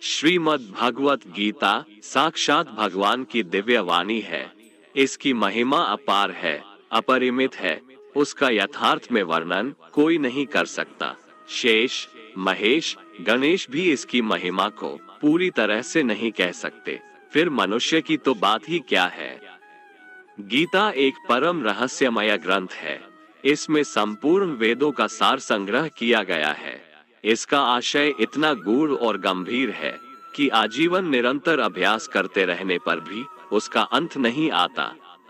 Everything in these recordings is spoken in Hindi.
श्रीमद् भगवत गीता साक्षात भगवान की दिव्य वाणी है। इसकी महिमा अपार है, अपरिमित है। उसका यथार्थ में वर्णन कोई नहीं कर सकता। शेष, महेश, गणेश भी इसकी महिमा को पूरी तरह से नहीं कह सकते, फिर मनुष्य की तो बात ही क्या है। गीता एक परम रहस्यमय ग्रंथ है। इसमें संपूर्ण वेदों का सार संग्रह किया गया है। इसका आशय इतना गूढ़ और गंभीर है कि आजीवन निरंतर अभ्यास करते रहने पर भी उसका अंत नहीं आता।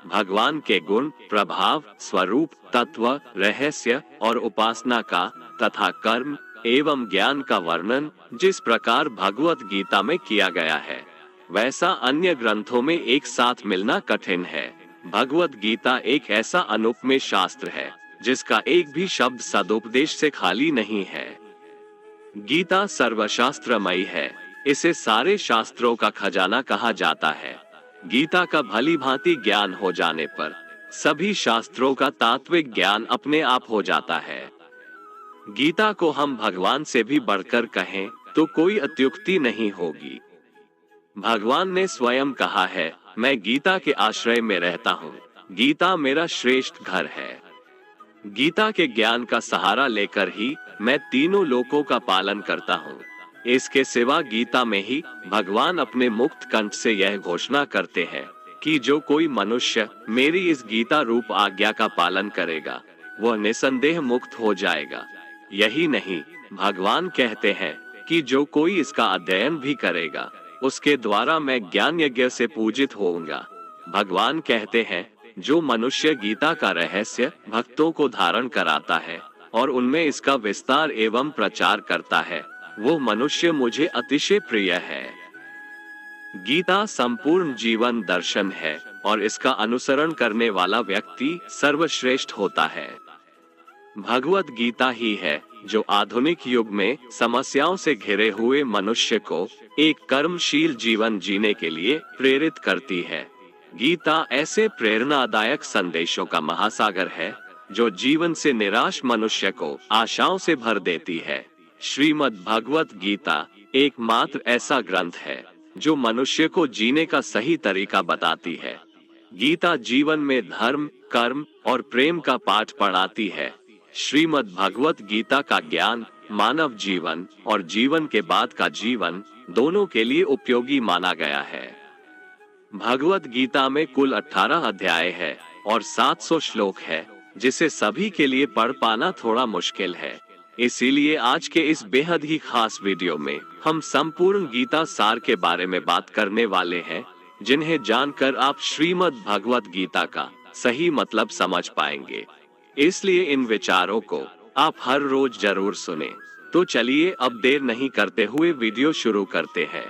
भगवान के गुण, प्रभाव, स्वरूप, तत्व, रहस्य और उपासना का तथा कर्म एवं ज्ञान का वर्णन जिस प्रकार भगवत गीता में किया गया है, वैसा अन्य ग्रंथों में एक साथ मिलना कठिन है। भगवत गीता एक ऐसा अनुपमेय शास्त्र है जिसका एक भी शब्द सदुपदेश से खाली नहीं है। गीता सर्वशास्त्रमयी है। इसे सारे शास्त्रों का खजाना कहा जाता है। गीता का भली भांति ज्ञान हो जाने पर सभी शास्त्रों का तात्विक ज्ञान अपने आप हो जाता है। गीता को हम भगवान से भी बढ़कर कहें तो कोई अत्युक्ति नहीं होगी। भगवान ने स्वयं कहा है, मैं गीता के आश्रय में रहता हूँ। गीता मेरा श्रेष्ठ घर है। गीता के ज्ञान का सहारा लेकर ही मैं तीनों लोकों का पालन करता हूँ। इसके सिवा गीता में ही भगवान अपने मुक्त कंठ से यह घोषणा करते हैं कि जो कोई मनुष्य मेरी इस गीता रूप आज्ञा का पालन करेगा, वह निसंदेह मुक्त हो जाएगा। यही नहीं, भगवान कहते हैं कि जो कोई इसका अध्ययन भी करेगा, उसके द्वारा मैं ज्ञान यज्ञ से पूजित होऊंगा। भगवान कहते हैं, जो मनुष्य गीता का रहस्य भक्तों को धारण कराता है और उनमें इसका विस्तार एवं प्रचार करता है, वो मनुष्य मुझे अतिशय प्रिय है। गीता संपूर्ण जीवन दर्शन है और इसका अनुसरण करने वाला व्यक्ति सर्वश्रेष्ठ होता है। भगवत गीता ही है जो आधुनिक युग में समस्याओं से घिरे हुए मनुष्य को एक कर्मशील जीवन जीने के लिए प्रेरित करती है। गीता ऐसे प्रेरणादायक संदेशों का महासागर है जो जीवन से निराश मनुष्य को आशाओं से भर देती है। श्रीमद् भगवत गीता एकमात्र ऐसा ग्रंथ है जो मनुष्य को जीने का सही तरीका बताती है। गीता जीवन में धर्म, कर्म और प्रेम का पाठ पढ़ाती है। श्रीमद् भगवत गीता का ज्ञान मानव जीवन और जीवन के बाद का जीवन दोनों के लिए उपयोगी माना गया है। भगवत गीता में कुल 18 अध्याय है और 700 श्लोक है, जिसे सभी के लिए पढ़ पाना थोड़ा मुश्किल है। इसीलिए आज के इस बेहद ही खास वीडियो में हम संपूर्ण गीता सार के बारे में बात करने वाले हैं, जिन्हें जानकर आप श्रीमद् भगवत गीता का सही मतलब समझ पाएंगे। इसलिए इन विचारों को आप हर रोज जरूर सुने। तो चलिए अब देर नहीं करते हुए वीडियो शुरू करते हैं।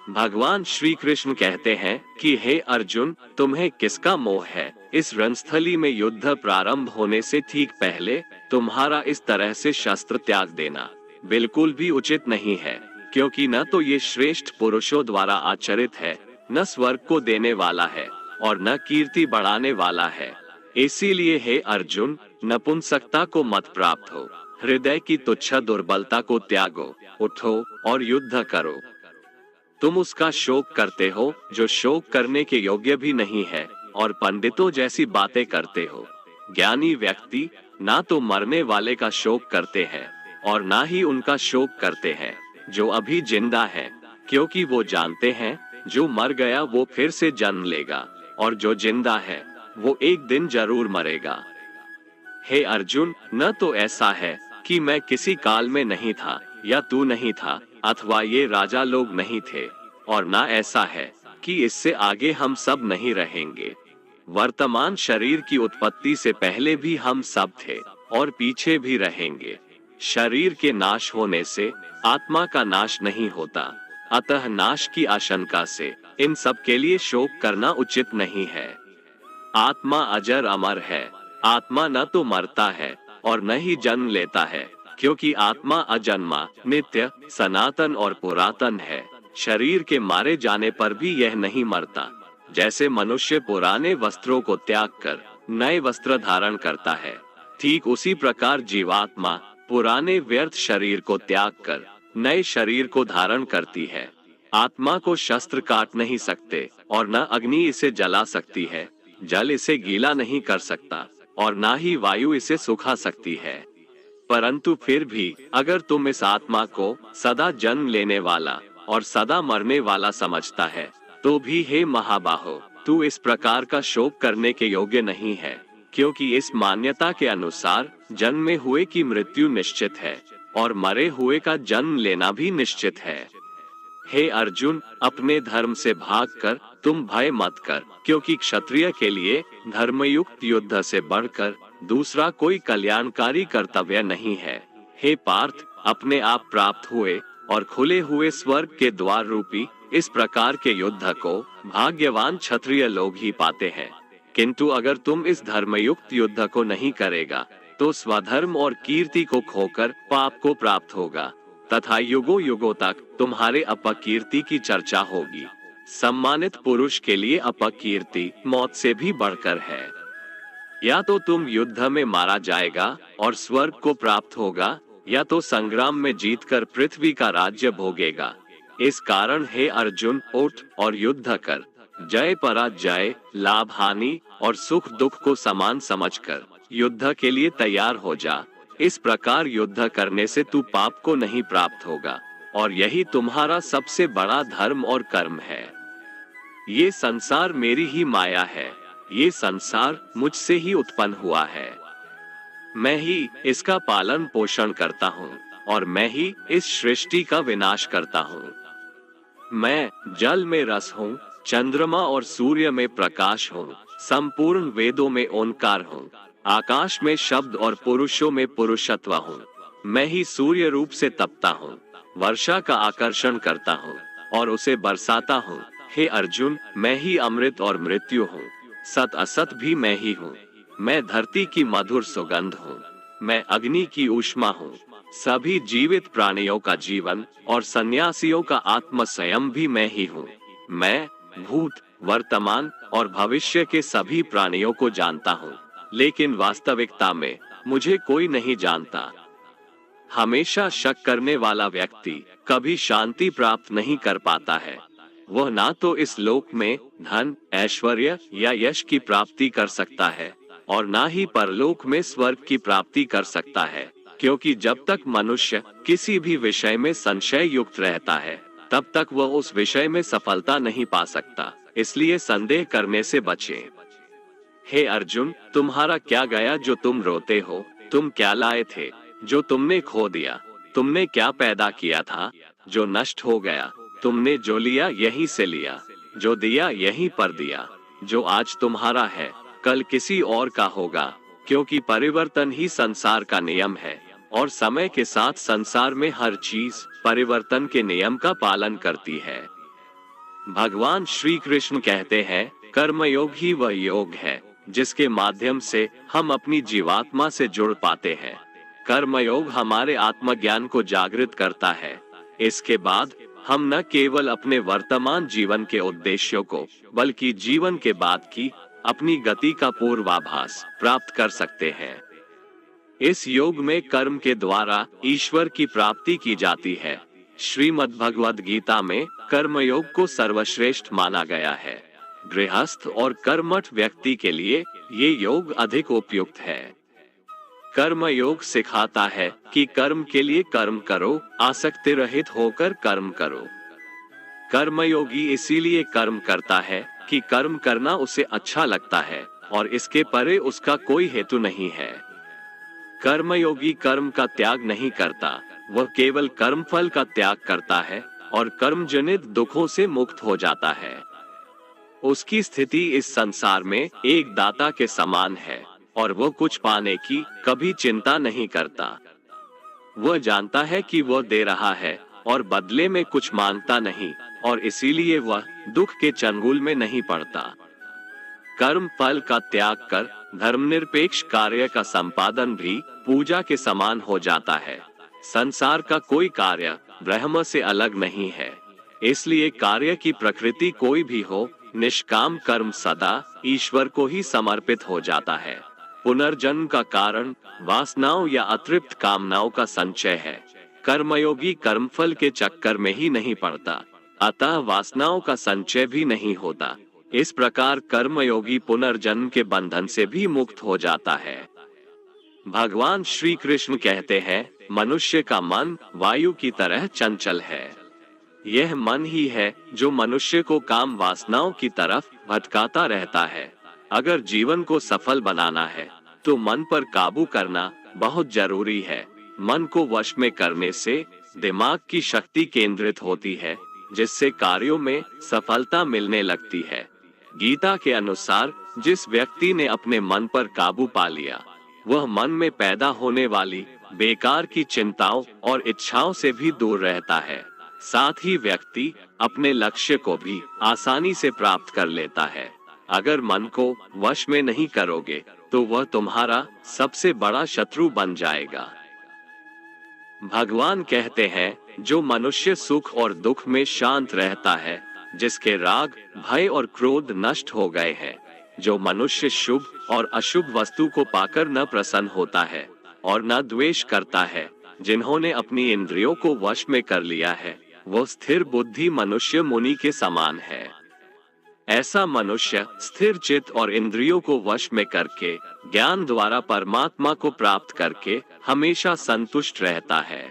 भगवान श्री कृष्ण कहते हैं कि हे अर्जुन, तुम्हें किसका मोह है? इस रणस्थली में युद्ध प्रारंभ होने से ठीक पहले तुम्हारा इस तरह से शस्त्र त्याग देना बिल्कुल भी उचित नहीं है, क्योंकि न तो ये श्रेष्ठ पुरुषों द्वारा आचरित है, न स्वर्ग को देने वाला है और न कीर्ति बढ़ाने वाला है। इसीलिए हे अर्जुन, नपुंसकता को मत प्राप्त हो, हृदय की तुच्छ दुर्बलता को त्यागो, उठो और युद्ध करो। तुम उसका शोक करते हो जो शोक करने के योग्य भी नहीं है और पंडितों जैसी बातें करते हो। ज्ञानी व्यक्ति ना तो मरने वाले का शोक करते हैं और ना ही उनका शोक करते हैं जो अभी जिंदा है, क्योंकि वो जानते हैं जो मर गया वो फिर से जन्म लेगा और जो जिंदा है वो एक दिन जरूर मरेगा। हे अर्जुन, न तो ऐसा है कि मैं किसी काल में नहीं था या तू नहीं था अथवा ये राजा लोग नहीं थे, और ना ऐसा है कि इससे आगे हम सब नहीं रहेंगे। वर्तमान शरीर की उत्पत्ति से पहले भी हम सब थे और पीछे भी रहेंगे। शरीर के नाश होने से आत्मा का नाश नहीं होता, अतः नाश की आशंका से इन सब के लिए शोक करना उचित नहीं है। आत्मा अजर अमर है। आत्मा न तो मरता है और न ही जन्म लेता है, क्योंकि आत्मा अजन्मा, नित्य, सनातन और पुरातन है। शरीर के मारे जाने पर भी यह नहीं मरता। जैसे मनुष्य पुराने वस्त्रों को त्याग कर नए वस्त्र धारण करता है, ठीक उसी प्रकार जीवात्मा पुराने व्यर्थ शरीर को त्याग कर नए शरीर को धारण करती है। आत्मा को शस्त्र काट नहीं सकते और न अग्नि इसे जला सकती है, जल इसे गीला नहीं कर सकता और ना ही वायु इसे सुखा सकती है। परंतु फिर भी अगर तुम इस आत्मा को सदा जन्म लेने वाला और सदा मरने वाला समझता है, तो भी हे महाबाहो, तू इस प्रकार का शोक करने के योग्य नहीं है, क्योंकि इस मान्यता के अनुसार जन्मे हुए की मृत्यु निश्चित है और मरे हुए का जन्म लेना भी निश्चित है। हे अर्जुन, अपने धर्म से भागकर तुम भय मत कर, क्योंकि क्षत्रिय के लिए धर्मयुक्त युद्ध से बढ़कर दूसरा कोई कल्याणकारी कर्तव्य नहीं है। हे पार्थ, अपने आप प्राप्त हुए और खुले हुए स्वर्ग के द्वार रूपी इस प्रकार के युद्ध को भाग्यवान क्षत्रिय लोग ही पाते हैं। किंतु अगर तुम इस धर्मयुक्त युद्ध को नहीं करेगा, तो स्वधर्म और कीर्ति को खोकर पाप को प्राप्त होगा तथा युगों युगों तक तुम्हारे अपकीर्ति की चर्चा होगी। सम्मानित पुरुष के लिए अपकीर्ति मौत से भी बढ़कर है। या तो तुम युद्ध में मारा जाएगा और स्वर्ग को प्राप्त होगा, या तो संग्राम में जीतकर पृथ्वी का राज्य भोगेगा। इस कारण हे अर्जुन, उठ और युद्ध कर। जय पराजय, लाभ हानि और सुख दुख को समान समझकर युद्ध के लिए तैयार हो जा। इस प्रकार युद्ध करने से तू पाप को नहीं प्राप्त होगा और यही तुम्हारा सबसे बड़ा धर्म और कर्म है। ये संसार मेरी ही माया है, ये संसार मुझसे ही उत्पन्न हुआ है। मैं ही इसका पालन पोषण करता हूँ और मैं ही इस सृष्टि का विनाश करता हूँ। मैं जल में रस हूँ, चंद्रमा और सूर्य में प्रकाश हूँ, संपूर्ण वेदों में ओंकार हूँ, आकाश में शब्द और पुरुषों में पुरुषत्व हूँ। मैं ही सूर्य रूप से तपता हूँ, वर्षा का आकर्षण करता हूँ और उसे बरसाता हूँ। हे अर्जुन, मैं ही अमृत और मृत्यु हूँ, सत असत भी मैं ही हूँ। मैं धरती की मधुर सुगंध हूँ, मैं अग्नि की ऊष्मा हूँ, सभी जीवित प्राणियों का जीवन और सन्यासियों का आत्म संयम भी मैं ही हूँ। मैं भूत, वर्तमान और भविष्य के सभी प्राणियों को जानता हूँ, लेकिन वास्तविकता में मुझे कोई नहीं जानता। हमेशा शक करने वाला व्यक्ति कभी शांति प्राप्त नहीं कर पाता है। वह ना तो इस लोक में धन, ऐश्वर्य या यश की प्राप्ति कर सकता है और ना ही परलोक में स्वर्ग की प्राप्ति कर सकता है, क्योंकि जब तक मनुष्य किसी भी विषय में संशय युक्त रहता है, तब तक वह उस विषय में सफलता नहीं पा सकता। इसलिए संदेह करने से बचें। हे अर्जुन, तुम्हारा क्या गया जो तुम रोते हो? तुम क्या लाए थे जो तुमने खो दिया? तुमने क्या पैदा किया था जो नष्ट हो गया? तुमने जो लिया यहीं से लिया, जो दिया यहीं पर दिया। जो आज तुम्हारा है कल किसी और का होगा, क्योंकि परिवर्तन ही संसार का नियम है और समय के साथ संसार में हर चीज परिवर्तन के नियम का पालन करती है। भगवान श्री कृष्ण कहते हैं, कर्मयोग ही वह योग है जिसके माध्यम से हम अपनी जीवात्मा से जुड़ पाते हैं। कर्मयोग हमारे आत्मज्ञान को जागृत करता है। इसके बाद हम न केवल अपने वर्तमान जीवन के उद्देश्यों को, बल्कि जीवन के बाद की अपनी गति का पूर्वाभास प्राप्त कर सकते हैं। इस योग में कर्म के द्वारा ईश्वर की प्राप्ति की जाती है। श्रीमद् भगवद गीता में कर्मयोग को सर्वश्रेष्ठ माना गया है। गृहस्थ और कर्मठ व्यक्ति के लिए ये योग अधिक उपयुक्त है। कर्म योग सिखाता है कि कर्म के लिए कर्म करो, आसक्ति रहित होकर कर्म करो। कर्मयोगी इसीलिए कर्म करता है कि कर्म करना उसे अच्छा लगता है और इसके परे उसका कोई हेतु नहीं है। कर्मयोगी कर्म का त्याग नहीं करता, वह केवल कर्मफल का त्याग करता है और कर्मजनित दुखों से मुक्त हो जाता है। उसकी स्थिति इस संसार में एक दाता के समान है और वह कुछ पाने की कभी चिंता नहीं करता। वह जानता है कि वह दे रहा है और बदले में कुछ मांगता नहीं, और इसीलिए वह दुख के चंगुल में नहीं पड़ता। कर्म फल का त्याग कर धर्मनिरपेक्ष कार्य का संपादन भी पूजा के समान हो जाता है। संसार का कोई कार्य ब्रह्म से अलग नहीं है, इसलिए कार्य की प्रकृति कोई भी हो, निष्काम कर्म सदा ईश्वर को ही समर्पित हो जाता है। पुनर्जन्म का कारण वासनाओं या अतृप्त कामनाओं का संचय है। कर्मयोगी कर्मफल के चक्कर में ही नहीं पड़ता, अतः वासनाओं का संचय भी नहीं होता। इस प्रकार कर्मयोगी पुनर्जन्म के बंधन से भी मुक्त हो जाता है। भगवान श्री कृष्ण कहते हैं, मनुष्य का मन वायु की तरह चंचल है। यह मन ही है जो मनुष्य को काम वासनाओं की तरफ भटकाता रहता है। अगर जीवन को सफल बनाना है तो मन पर काबू करना बहुत जरूरी है। मन को वश में करने से दिमाग की शक्ति केंद्रित होती है, जिससे कार्यों में सफलता मिलने लगती है। गीता के अनुसार जिस व्यक्ति ने अपने मन पर काबू पा लिया, वह मन में पैदा होने वाली बेकार की चिंताओं और इच्छाओं से भी दूर रहता है। साथ ही व्यक्ति अपने लक्ष्य को भी आसानी से प्राप्त कर लेता है। अगर मन को वश में नहीं करोगे तो वह तुम्हारा सबसे बड़ा शत्रु बन जाएगा। भगवान कहते हैं, जो मनुष्य सुख और दुख में शांत रहता है, जिसके राग, भय और क्रोध नष्ट हो गए हैं, जो मनुष्य शुभ और अशुभ वस्तु को पाकर न प्रसन्न होता है और न द्वेष करता है, जिन्होंने अपनी इंद्रियों को वश में कर लिया है, वो स्थिर बुद्धि मनुष्य मुनि के समान है। ऐसा मनुष्य स्थिर चित्त और इंद्रियों को वश में करके ज्ञान द्वारा परमात्मा को प्राप्त करके हमेशा संतुष्ट रहता है।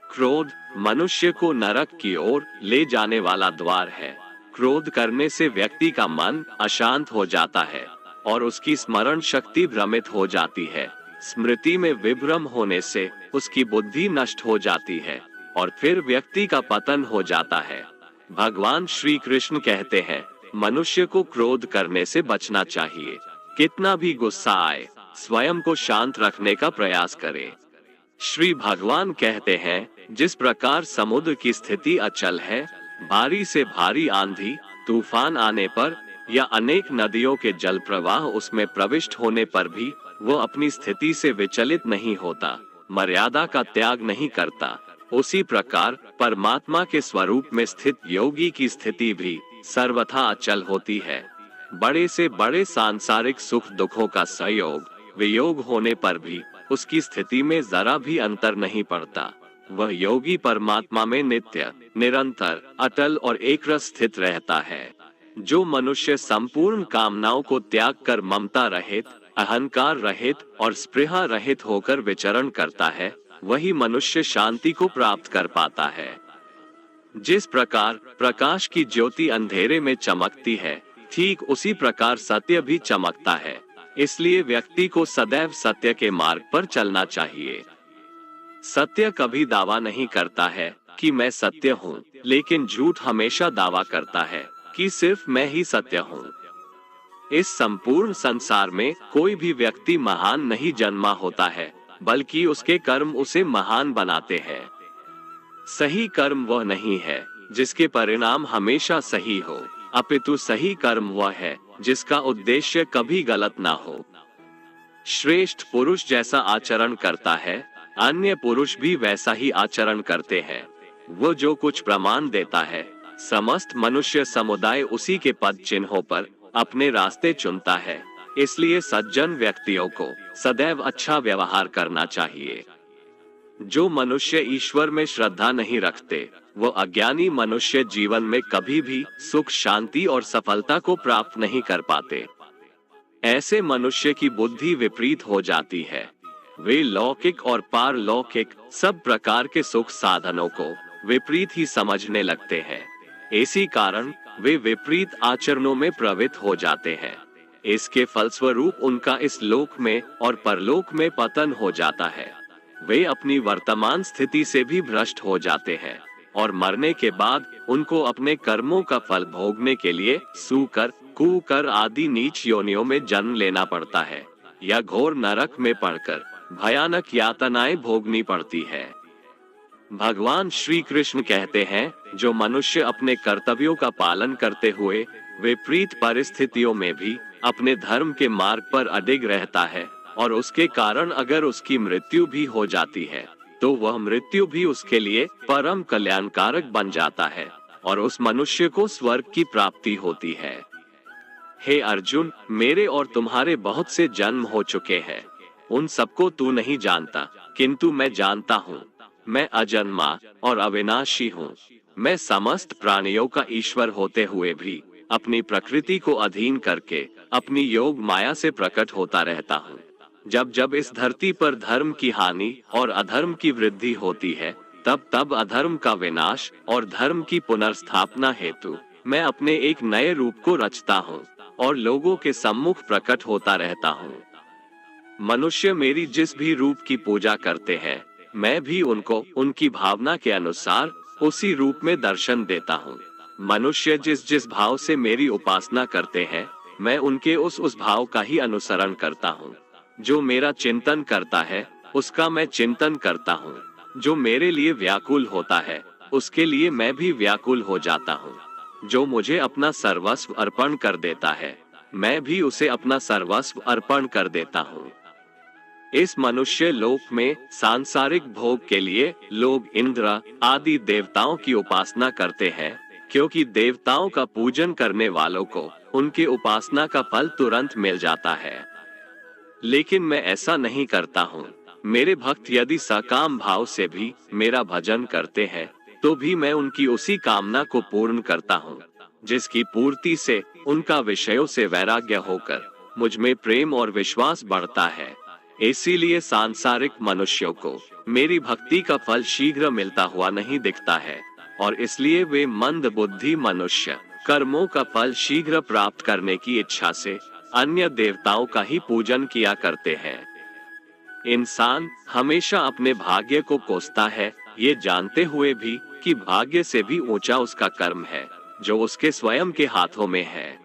क्रोध मनुष्य को नरक की ओर ले जाने वाला द्वार है। क्रोध करने से व्यक्ति का मन अशांत हो जाता है और उसकी स्मरण शक्ति भ्रमित हो जाती है। स्मृति में विभ्रम होने से उसकी बुद्धि नष्ट हो जाती है और फिर व्यक्ति का पतन हो जाता है। भगवान श्री कृष्ण कहते हैं, मनुष्य को क्रोध करने से बचना चाहिए। कितना भी गुस्सा आए, स्वयं को शांत रखने का प्रयास करें। श्री भगवान कहते हैं, जिस प्रकार समुद्र की स्थिति अचल है, भारी से भारी आंधी तूफान आने पर या अनेक नदियों के जल प्रवाह उसमें प्रविष्ट होने पर भी वो अपनी स्थिति से विचलित नहीं होता, मर्यादा का त्याग नहीं करता, उसी प्रकार परमात्मा के स्वरूप में स्थित योगी की स्थिति भी सर्वथा अचल होती है। बड़े से बड़े सांसारिक सुख दुखों का संयोग वियोग होने पर भी उसकी स्थिति में जरा भी अंतर नहीं पड़ता। वह योगी परमात्मा में नित्य, निरंतर, अटल और एकरस स्थित रहता है। जो मनुष्य संपूर्ण कामनाओं को त्याग कर ममता रहित, अहंकार रहित और स्पृहा रहित होकर विचरण करता है, वही मनुष्य शांति को प्राप्त कर पाता है। जिस प्रकार प्रकाश की ज्योति अंधेरे में चमकती है, ठीक उसी प्रकार सत्य भी चमकता है। इसलिए व्यक्ति को सदैव सत्य के मार्ग पर चलना चाहिए। सत्य कभी दावा नहीं करता है कि मैं सत्य हूँ, लेकिन झूठ हमेशा दावा करता है कि सिर्फ मैं ही सत्य हूँ। इस संपूर्ण संसार में कोई भी व्यक्ति महान नहीं जन्मा होता है, बल्कि उसके कर्म उसे महान बनाते हैं। सही कर्म वह नहीं है जिसके परिणाम हमेशा सही हो, अपितु सही कर्म वह है जिसका उद्देश्य कभी गलत ना हो। श्रेष्ठ पुरुष जैसा आचरण करता है, अन्य पुरुष भी वैसा ही आचरण करते हैं। वो जो कुछ प्रमाण देता है, समस्त मनुष्य समुदाय उसी के पद चिन्हों पर अपने रास्ते चुनता है। इसलिए सज्जन व्यक्तियों को सदैव अच्छा व्यवहार करना चाहिए। जो मनुष्य ईश्वर में श्रद्धा नहीं रखते, वो अज्ञानी मनुष्य जीवन में कभी भी सुख, शांति और सफलता को प्राप्त नहीं कर पाते। ऐसे मनुष्य की बुद्धि विपरीत हो जाती है। वे लौकिक और पारलौकिक सब प्रकार के सुख साधनों को विपरीत ही समझने लगते हैं। इसी कारण वे विपरीत आचरणों में प्रवृत्त हो जाते हैं। इसके फलस्वरूप उनका इस लोक में और परलोक में पतन हो जाता है। वे अपनी वर्तमान स्थिति से भी भ्रष्ट हो जाते हैं और मरने के बाद उनको अपने कर्मों का फल भोगने के लिए सूकर, कुकर आदि नीच योनियों में जन्म लेना पड़ता है या घोर नरक में पड़कर भयानक यातनाएं भोगनी पड़ती है। भगवान श्री कृष्ण कहते हैं, जो मनुष्य अपने कर्तव्यों का पालन करते हुए विपरीत परिस्थितियों में भी अपने धर्म के मार्ग पर अडिग रहता है और उसके कारण अगर उसकी मृत्यु भी हो जाती है, तो वह मृत्यु भी उसके लिए परम कल्याणकारक बन जाता है और उस मनुष्य को स्वर्ग की प्राप्ति होती है। हे अर्जुन, मेरे और तुम्हारे बहुत से जन्म हो चुके हैं। उन सबको तू नहीं जानता, किंतु मैं जानता हूँ। मैं अजन्मा और अविनाशी हूँ। मैं समस्त प्राणियों का ईश्वर होते हुए भी अपनी प्रकृति को अधीन करके अपनी योग माया से प्रकट होता रहता हूँ। जब जब इस धरती पर धर्म की हानि और अधर्म की वृद्धि होती है, तब तब अधर्म का विनाश और धर्म की पुनर्स्थापना हेतु मैं अपने एक नए रूप को रचता हूँ और लोगों के सम्मुख प्रकट होता रहता हूँ। मनुष्य मेरी जिस भी रूप की पूजा करते हैं, मैं भी उनको उनकी भावना के अनुसार उसी रूप में दर्शन देता हूँ। मनुष्य जिस जिस भाव से मेरी उपासना करते हैं, मैं उनके उस भाव का ही अनुसरण करता हूँ। जो मेरा चिंतन करता है, उसका मैं चिंतन करता हूँ। जो मेरे लिए व्याकुल होता है, उसके लिए मैं भी व्याकुल हो जाता हूँ। जो मुझे अपना सर्वस्व अर्पण कर देता है, मैं भी उसे अपना सर्वस्व अर्पण कर देता हूँ। इस मनुष्य लोक में सांसारिक भोग के लिए लोग इंद्र आदि देवताओं की उपासना करते हैं, क्योंकि देवताओं का पूजन करने वालों को उनकी उपासना का फल तुरंत मिल जाता है। लेकिन मैं ऐसा नहीं करता हूँ। मेरे भक्त यदि सकाम भाव से भी मेरा भजन करते हैं, तो भी मैं उनकी उसी कामना को पूर्ण करता हूँ, जिसकी पूर्ति से उनका विषयों से वैराग्य होकर मुझ में प्रेम और विश्वास बढ़ता है। इसीलिए सांसारिक मनुष्यों को मेरी भक्ति का फल शीघ्र मिलता हुआ नहीं दिखता है, और इसलिए वे मंद बुद्धि मनुष्य कर्मों का फल शीघ्र प्राप्त करने की इच्छा से अन्य देवताओं का ही पूजन किया करते हैं। इंसान हमेशा अपने भाग्य को कोसता है, ये जानते हुए भी कि भाग्य से भी ऊंचा उसका कर्म है, जो उसके स्वयं के हाथों में है।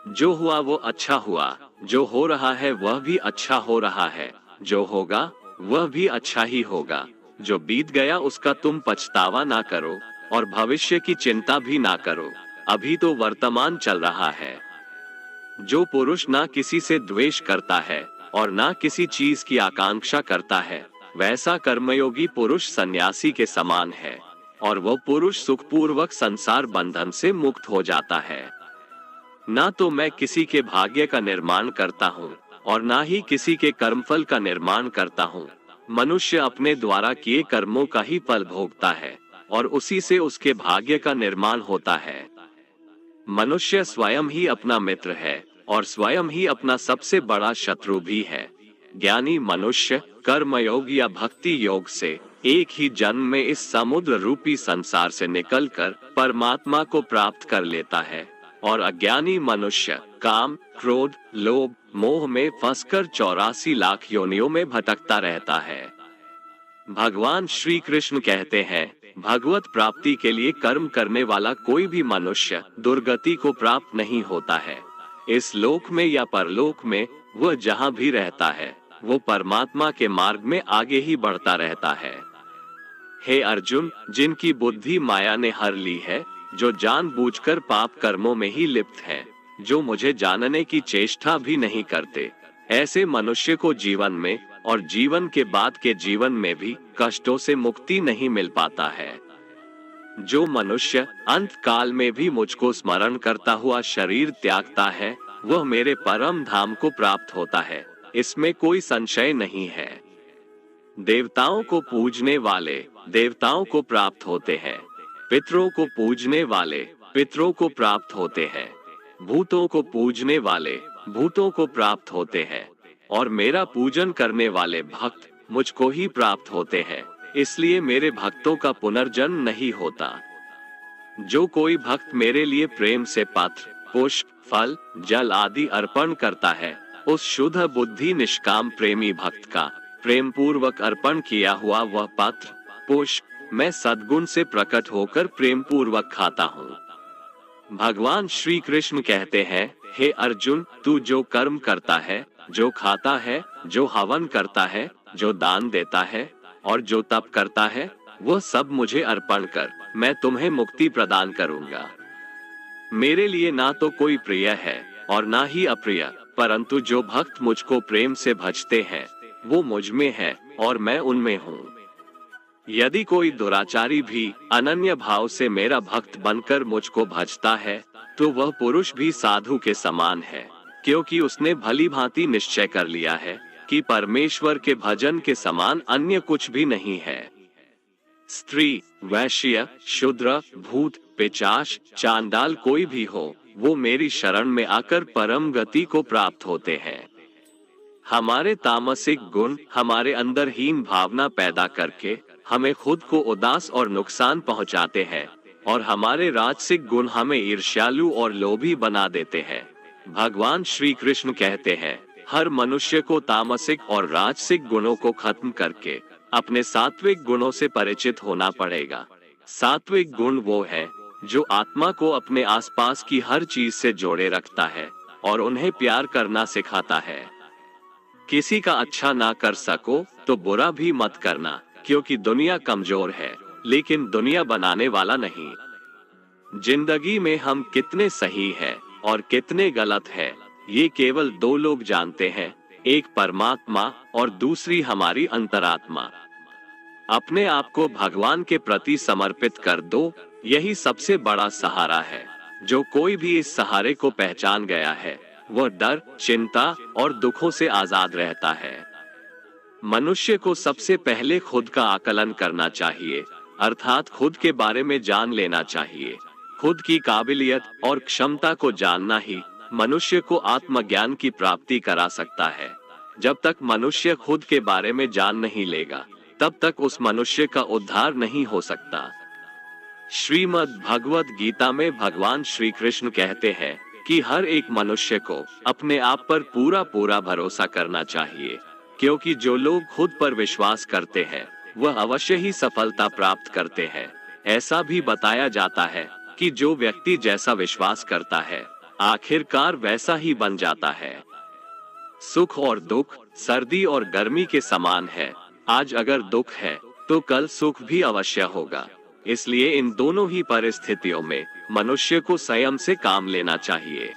जो हुआ वो अच्छा हुआ, जो हो रहा है वह भी अच्छा हो रहा है, जो होगा वह भी अच्छा ही होगा। जो बीत गया उसका तुम पछतावा ना करो और भविष्य की चिंता भी ना करो, अभी तो वर्तमान चल रहा है। जो पुरुष ना किसी से द्वेष करता है और ना किसी चीज की आकांक्षा करता है, वैसा कर्मयोगी पुरुष सन्यासी के समान है, और वह पुरुष सुखपूर्वक संसार बंधन से मुक्त हो जाता है। ना तो मैं किसी के भाग्य का निर्माण करता हूँ और ना ही किसी के कर्मफल का निर्माण करता हूँ। मनुष्य अपने द्वारा किए कर्मों का ही फल भोगता है और उसी से उसके भाग्य का निर्माण होता है। मनुष्य स्वयं ही अपना मित्र है और स्वयं ही अपना सबसे बड़ा शत्रु भी है। ज्ञानी मनुष्य कर्मयोग या भक्ति योग से एक ही जन्म में इस समुद्र रूपी संसार से निकलकर परमात्मा को प्राप्त कर लेता है, और अज्ञानी मनुष्य काम, क्रोध, लोभ, मोह में फंसकर 84 लाख योनियों में भटकता रहता है। भगवान श्री कृष्ण कहते हैं, भगवत प्राप्ति के लिए कर्म करने वाला कोई भी मनुष्य दुर्गति को प्राप्त नहीं होता है। इस लोक में या परलोक में वह जहाँ भी रहता है, वो परमात्मा के मार्ग में आगे ही बढ़ता रहता है। हे अर्जुन, जिनकी बुद्धि माया ने हर ली है, जो जानबूझकर पाप कर्मों में ही लिप्त हैं, जो मुझे जानने की चेष्टा भी नहीं करते, ऐसे मनुष्य को जीवन में और जीवन के बाद के जीवन में भी कष्टों से मुक्ति नहीं मिल पाता है। जो मनुष्य अंत काल में भी मुझको स्मरण करता हुआ शरीर त्यागता है, वह मेरे परम धाम को प्राप्त होता है, इसमें कोई संशय नहीं है। देवताओं को पूजने वाले देवताओं को प्राप्त होते हैं, पितरों को पूजने वाले पितरों को प्राप्त होते हैं, भूतों को पूजने वाले भूतों को प्राप्त होते हैं, और मेरा पूजन करने वाले भक्त मुझको ही प्राप्त होते हैं। इसलिए मेरे भक्तों का पुनर्जन्म नहीं होता। जो कोई भक्त मेरे लिए प्रेम से पत्र, पुष्प, फल, जल आदि अर्पण करता है, उस शुद्ध बुद्धि निष्काम प्रेमी भक्त का प्रेम पूर्वक अर्पण किया हुआ वह पत्र, पुष्प मैं सद्गुण से प्रकट होकर प्रेम पूर्वक खाता हूँ। भगवान श्री कृष्ण कहते हैं, हे अर्जुन, तू जो कर्म करता है, जो खाता है, जो हवन करता है, जो दान देता है और जो तप करता है, वह सब मुझे अर्पण कर, मैं तुम्हें मुक्ति प्रदान करूंगा। मेरे लिए ना तो कोई प्रिय है और ना ही अप्रिय, परंतु जो भक्त मुझको प्रेम से भजते हैं, वो मुझ में है और मैं उनमें हूँ। यदि कोई दुराचारी भी अनन्य भाव से मेरा भक्त बनकर मुझको भजता है, तो वह पुरुष भी साधु के समान है, क्योंकि उसने भली भांति निश्चय कर लिया है कि परमेश्वर के भजन के समान अन्य कुछ भी नहीं है। स्त्री, वैश्य, शूद्र, भूत, पिशाच, चांडाल कोई भी हो, वो मेरी शरण में आकर परम गति को प्राप्त होते हैं। हमारे तामसिक गुण हमारे अंदर हीन भावना पैदा करके हमें खुद को उदास और नुकसान पहुंचाते हैं, और हमारे राजसिक गुण हमें ईर्ष्यालु और लोभी बना देते हैं। भगवान श्री कृष्ण कहते हैं, हर मनुष्य को तामसिक और राजसिक गुणों को खत्म करके अपने सात्विक गुणों से परिचित होना पड़ेगा। सात्विक गुण वो है जो आत्मा को अपने आसपास की हर चीज से जोड़े रखता है और उन्हें प्यार करना सिखाता है। किसी का अच्छा ना कर सको तो बुरा भी मत करना, क्योंकि दुनिया कमजोर है लेकिन दुनिया बनाने वाला नहीं। जिंदगी में हम कितने सही हैं और कितने गलत हैं, ये केवल दो लोग जानते हैं, एक परमात्मा और दूसरी हमारी अंतरात्मा। अपने आप को भगवान के प्रति समर्पित कर दो, यही सबसे बड़ा सहारा है। जो कोई भी इस सहारे को पहचान गया है, वह डर, चिंता और दुखों से आजाद रहता है। मनुष्य को सबसे पहले खुद का आकलन करना चाहिए, अर्थात खुद के बारे में जान लेना चाहिए। खुद की काबिलियत और क्षमता को जानना ही मनुष्य को आत्मज्ञान की प्राप्ति करा सकता है। जब तक मनुष्य खुद के बारे में जान नहीं लेगा, तब तक उस मनुष्य का उद्धार नहीं हो सकता। श्रीमद् भगवत गीता में भगवान श्री कृष्ण कहते हैं कि हर एक मनुष्य को अपने आप पर पूरा पूरा भरोसा करना चाहिए, क्योंकि जो लोग खुद पर विश्वास करते हैं वह अवश्य ही सफलता प्राप्त करते हैं। ऐसा भी बताया जाता है कि जो व्यक्ति जैसा विश्वास करता है, आखिरकार वैसा ही बन जाता है। सुख और दुख सर्दी और गर्मी के समान है। आज अगर दुख है तो कल सुख भी अवश्य होगा। इसलिए इन दोनों ही परिस्थितियों में मनुष्य को संयम से काम लेना चाहिए।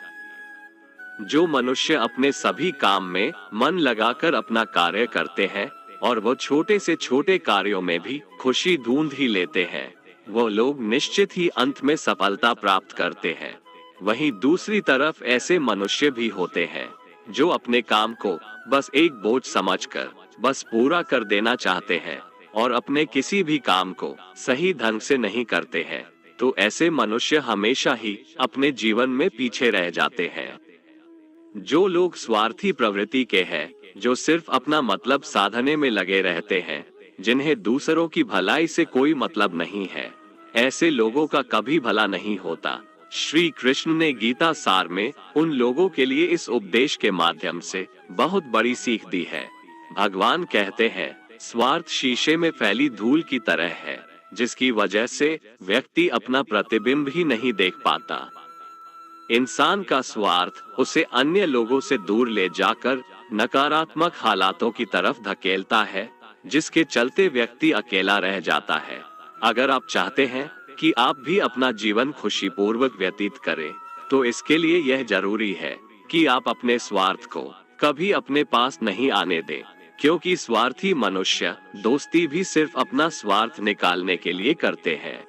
जो मनुष्य अपने सभी काम में मन लगाकर अपना कार्य करते हैं और वो छोटे से छोटे कार्यों में भी खुशी ढूंढ ही लेते हैं, वो लोग निश्चित ही अंत में सफलता प्राप्त करते हैं। वहीं दूसरी तरफ ऐसे मनुष्य भी होते हैं जो अपने काम को बस एक बोझ समझकर बस पूरा कर देना चाहते हैं और अपने किसी भी काम को सही ढंग से नहीं करते हैं। तो ऐसे मनुष्य हमेशा ही अपने जीवन में पीछे रह जाते हैं। जो लोग स्वार्थी प्रवृत्ति के हैं, जो सिर्फ अपना मतलब साधने में लगे रहते हैं, जिन्हें दूसरों की भलाई से कोई मतलब नहीं है, ऐसे लोगों का कभी भला नहीं होता। श्री कृष्ण ने गीता सार में उन लोगों के लिए इस उपदेश के माध्यम से बहुत बड़ी सीख दी है। भगवान कहते हैं, स्वार्थ शीशे में फैली धूल की तरह है, जिसकी वजह से व्यक्ति अपना प्रतिबिंब ही नहीं देख पाता। इंसान का स्वार्थ उसे अन्य लोगों से दूर ले जाकर नकारात्मक हालातों की तरफ धकेलता है, जिसके चलते व्यक्ति अकेला रह जाता है। अगर आप चाहते हैं कि आप भी अपना जीवन खुशीपूर्वक व्यतीत करें, तो इसके लिए यह जरूरी है कि आप अपने स्वार्थ को कभी अपने पास नहीं आने दें, क्योंकि स्वार्थी मनुष्य दोस्ती भी सिर्फ अपना स्वार्थ निकालने के लिए करते हैं।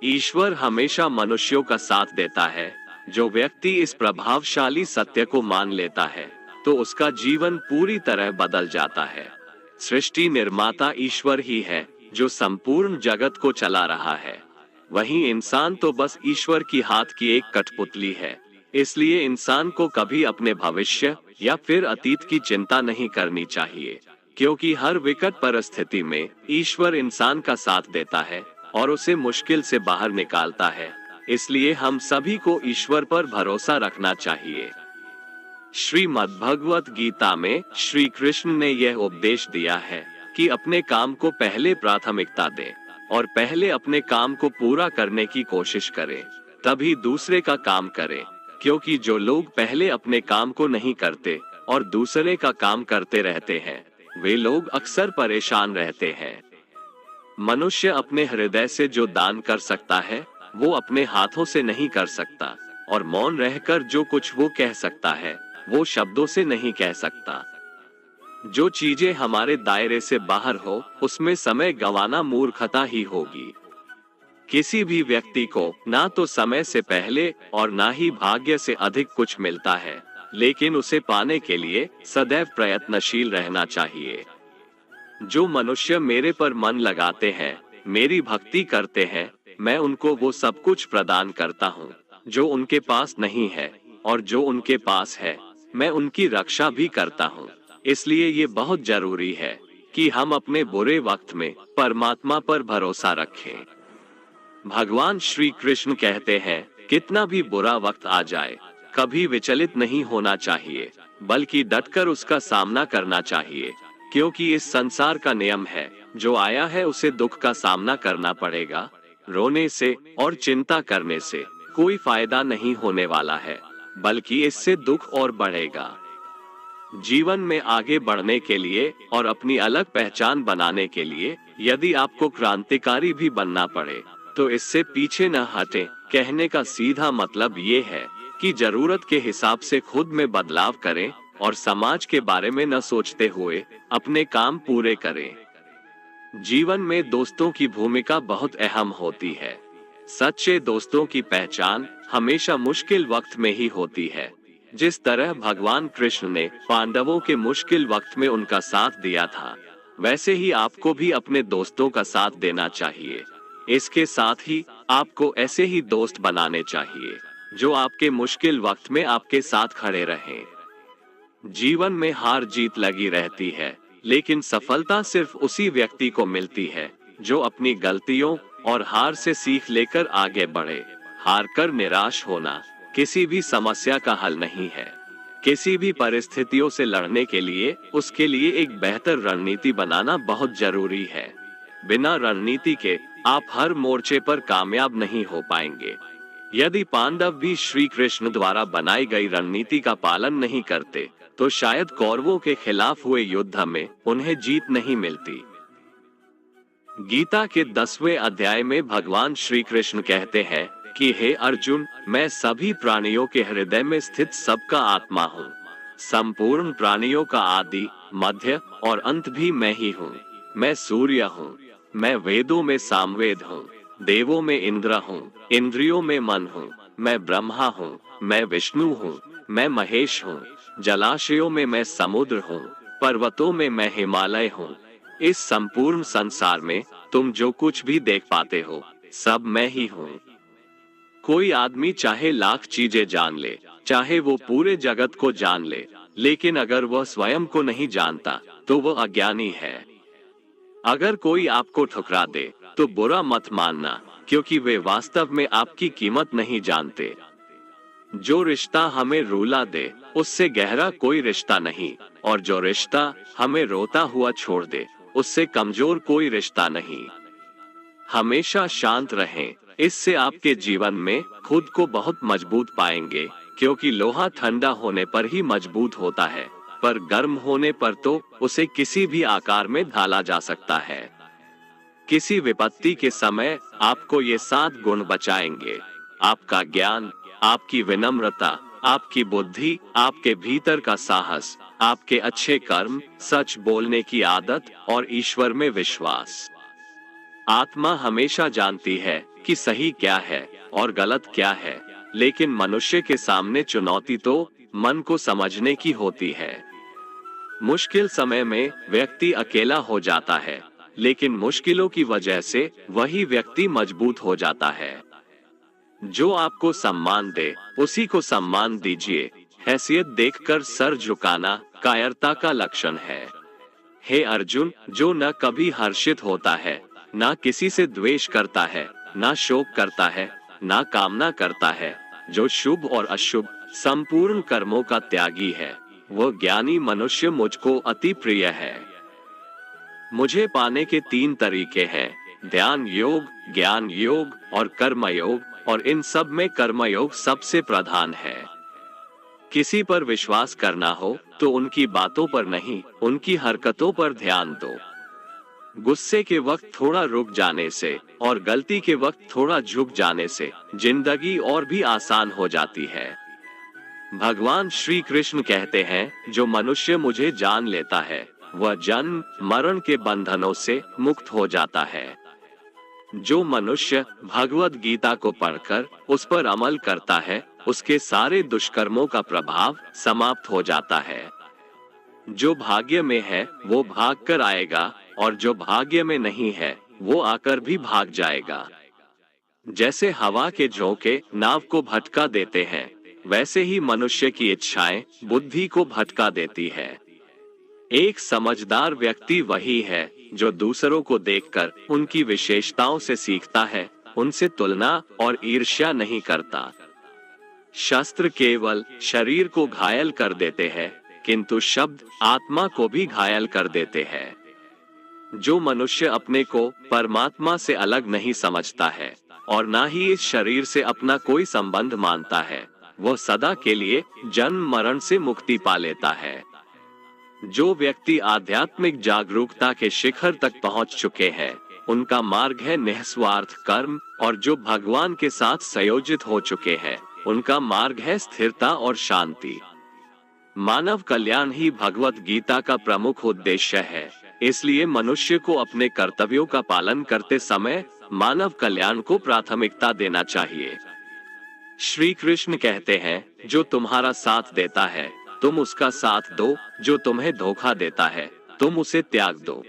ईश्वर हमेशा मनुष्यों का साथ देता है। जो व्यक्ति इस प्रभावशाली सत्य को मान लेता है, तो उसका जीवन पूरी तरह बदल जाता है। सृष्टि निर्माता ईश्वर ही है जो संपूर्ण जगत को चला रहा है। वहीं इंसान तो बस ईश्वर की हाथ की एक कठपुतली है। इसलिए इंसान को कभी अपने भविष्य या फिर अतीत की चिंता नहीं करनी चाहिए, क्योंकि हर विकट परिस्थिति में ईश्वर इंसान का साथ देता है और उसे मुश्किल से बाहर निकालता है। इसलिए हम सभी को ईश्वर पर भरोसा रखना चाहिए। श्रीमद् भगवत गीता में श्री कृष्ण ने यह उपदेश दिया है कि अपने काम को पहले प्राथमिकता दें और पहले अपने काम को पूरा करने की कोशिश करें, तभी दूसरे का काम करें। क्योंकि जो लोग पहले अपने काम को नहीं करते और दूसरे का काम करते रहते हैं, वे लोग अक्सर परेशान रहते हैं। मनुष्य अपने हृदय से जो दान कर सकता है, वो अपने हाथों से नहीं कर सकता, और मौन रहकर जो कुछ वो कह सकता है, वो शब्दों से नहीं कह सकता। जो चीजें हमारे दायरे से बाहर हो, उसमें समय गंवाना मूर्खता ही होगी। किसी भी व्यक्ति को ना तो समय से पहले और ना ही भाग्य से अधिक कुछ मिलता है, लेकिन उसे पाने के लिए सदैव प्रयत्नशील रहना चाहिए। जो मनुष्य मेरे पर मन लगाते हैं, मेरी भक्ति करते हैं, मैं उनको वो सब कुछ प्रदान करता हूँ जो उनके पास नहीं है, और जो उनके पास है मैं उनकी रक्षा भी करता हूँ। इसलिए ये बहुत जरूरी है कि हम अपने बुरे वक्त में परमात्मा पर भरोसा रखें। भगवान श्री कृष्ण कहते हैं, कितना भी बुरा वक्त आ जाए, कभी विचलित नहीं होना चाहिए, बल्कि डटकर उसका सामना करना चाहिए, क्योंकि इस संसार का नियम है, जो आया है उसे दुख का सामना करना पड़ेगा। रोने से और चिंता करने से कोई फायदा नहीं होने वाला है, बल्कि इससे दुख और बढ़ेगा। जीवन में आगे बढ़ने के लिए और अपनी अलग पहचान बनाने के लिए यदि आपको क्रांतिकारी भी बनना पड़े तो इससे पीछे न हटें। कहने का सीधा मतलब ये है कि जरूरत के हिसाब से खुद में बदलाव करें और समाज के बारे में न सोचते हुए अपने काम पूरे करें। जीवन में दोस्तों की भूमिका बहुत अहम होती है। सच्चे दोस्तों की पहचान हमेशा मुश्किल वक्त में ही होती है। जिस तरह भगवान कृष्ण ने पांडवों के मुश्किल वक्त में उनका साथ दिया था, वैसे ही आपको भी अपने दोस्तों का साथ देना चाहिए। इसके साथ ही आपको ऐसे ही दोस्त बनाने चाहिए जो आपके मुश्किल वक्त में आपके साथ खड़े रहें। जीवन में हार जीत लगी रहती है, लेकिन सफलता सिर्फ उसी व्यक्ति को मिलती है जो अपनी गलतियों और हार से सीख लेकर आगे बढ़े। हार कर निराश होना किसी भी समस्या का हल नहीं है। किसी भी परिस्थितियों से लड़ने के लिए उसके लिए एक बेहतर रणनीति बनाना बहुत जरूरी है। बिना रणनीति के आप हर मोर्चे पर कामयाब नहीं हो पाएंगे। यदि पांडव भी श्री कृष्ण द्वारा बनाई गई रणनीति का पालन नहीं करते तो शायद कौरवों के खिलाफ हुए युद्ध में उन्हें जीत नहीं मिलती। गीता के 10वें अध्याय में भगवान श्री कृष्ण कहते हैं कि हे अर्जुन, मैं सभी प्राणियों के हृदय में स्थित सबका आत्मा हूँ। संपूर्ण प्राणियों का आदि, मध्य और अंत भी मैं ही हूँ। मैं सूर्य हूँ, मैं वेदों में सामवेद हूँ, देवों में इंद्र हूँ, इंद्रियों में मन हूँ, मैं ब्रह्मा हूँ, मैं विष्णु हूँ, मैं महेश हूँ, जलाशयों में मैं समुद्र हूँ, पर्वतों में मैं हिमालय हूँ। इस संपूर्ण संसार में तुम जो कुछ भी देख पाते हो सब मैं ही हूँ। कोई आदमी चाहे लाख चीजें जान ले, चाहे वो पूरे जगत को जान ले, लेकिन अगर वह स्वयं को नहीं जानता तो वह अज्ञानी है। अगर कोई आपको ठुकरा दे तो बुरा मत मानना, क्योंकि वे वास्तव में आपकी कीमत नहीं जानते। जो रिश्ता हमें रुला दे उससे गहरा कोई रिश्ता नहीं, और जो रिश्ता हमें रोता हुआ छोड़ दे उससे कमजोर कोई रिश्ता नहीं। हमेशा शांत रहें, इससे आपके जीवन में खुद को बहुत मजबूत पाएंगे, क्योंकि लोहा ठंडा होने पर ही मजबूत होता है, पर गर्म होने पर तो उसे किसी भी आकार में ढाला जा सकता है। किसी विपत्ति के समय आपको ये 7 गुण बचाएंगे: आपका ज्ञान, आपकी विनम्रता, आपकी बुद्धि, आपके भीतर का साहस, आपके अच्छे कर्म, सच बोलने की आदत और ईश्वर में विश्वास। आत्मा हमेशा जानती है कि सही क्या है और गलत क्या है, लेकिन मनुष्य के सामने चुनौती तो मन को समझने की होती है। मुश्किल समय में व्यक्ति अकेला हो जाता है, लेकिन मुश्किलों की वजह से वही व्यक्ति मजबूत हो जाता है। जो आपको सम्मान दे उसी को सम्मान दीजिए। हैसियत देखकर सर झुकाना कायरता का लक्षण है। हे अर्जुन, जो न कभी हर्षित होता है, ना किसी से द्वेष करता है, ना शोक करता है, ना कामना करता है, जो शुभ और अशुभ संपूर्ण कर्मों का त्यागी है, वो ज्ञानी मनुष्य मुझको अति प्रिय है। मुझे पाने के 3 तरीके हैं: ध्यान योग, ज्ञान योग और कर्म योग, और इन सब में कर्म योग सबसे प्रधान है। किसी पर विश्वास करना हो तो उनकी बातों पर नहीं, उनकी हरकतों पर ध्यान दो। गुस्से के वक्त थोड़ा रुक जाने से और गलती के वक्त थोड़ा झुक जाने से जिंदगी और भी आसान हो जाती है। भगवान श्री कृष्ण कहते हैं, जो मनुष्य मुझे जान लेता है वह जन्म मरण के बंधनों से मुक्त हो जाता है। जो मनुष्य भगवद गीता को पढ़कर उस पर अमल करता है, उसके सारे दुष्कर्मों का प्रभाव समाप्त हो जाता है। जो भाग्य में है वो भाग कर आएगा, और जो भाग्य में नहीं है वो आकर भी भाग जाएगा। जैसे हवा के झोंके नाव को भटका देते हैं, वैसे ही मनुष्य की इच्छाएं बुद्धि को भटका देती है। एक समझदार व्यक्ति वही है जो दूसरों को देखकर उनकी विशेषताओं से सीखता है, उनसे तुलना और ईर्ष्या नहीं करता। शस्त्र केवल शरीर को घायल कर देते हैं, किंतु शब्द आत्मा को भी घायल कर देते हैं। जो मनुष्य अपने को परमात्मा से अलग नहीं समझता है और ना ही इस शरीर से अपना कोई संबंध मानता है, वह सदा के लिए जन्म मरण से मुक्ति पा लेता है। जो व्यक्ति आध्यात्मिक जागरूकता के शिखर तक पहुंच चुके हैं, उनका मार्ग है निस्वार्थ कर्म, और जो भगवान के साथ संयोजित हो चुके हैं, उनका मार्ग है स्थिरता और शांति। मानव कल्याण ही भगवत गीता का प्रमुख उद्देश्य है, इसलिए मनुष्य को अपने कर्तव्यों का पालन करते समय मानव कल्याण को प्राथमिकता देना चाहिए। श्री कृष्ण कहते हैं, जो तुम्हारा साथ देता है तुम उसका साथ दो, जो तुम्हें धोखा देता है तुम उसे त्याग दो।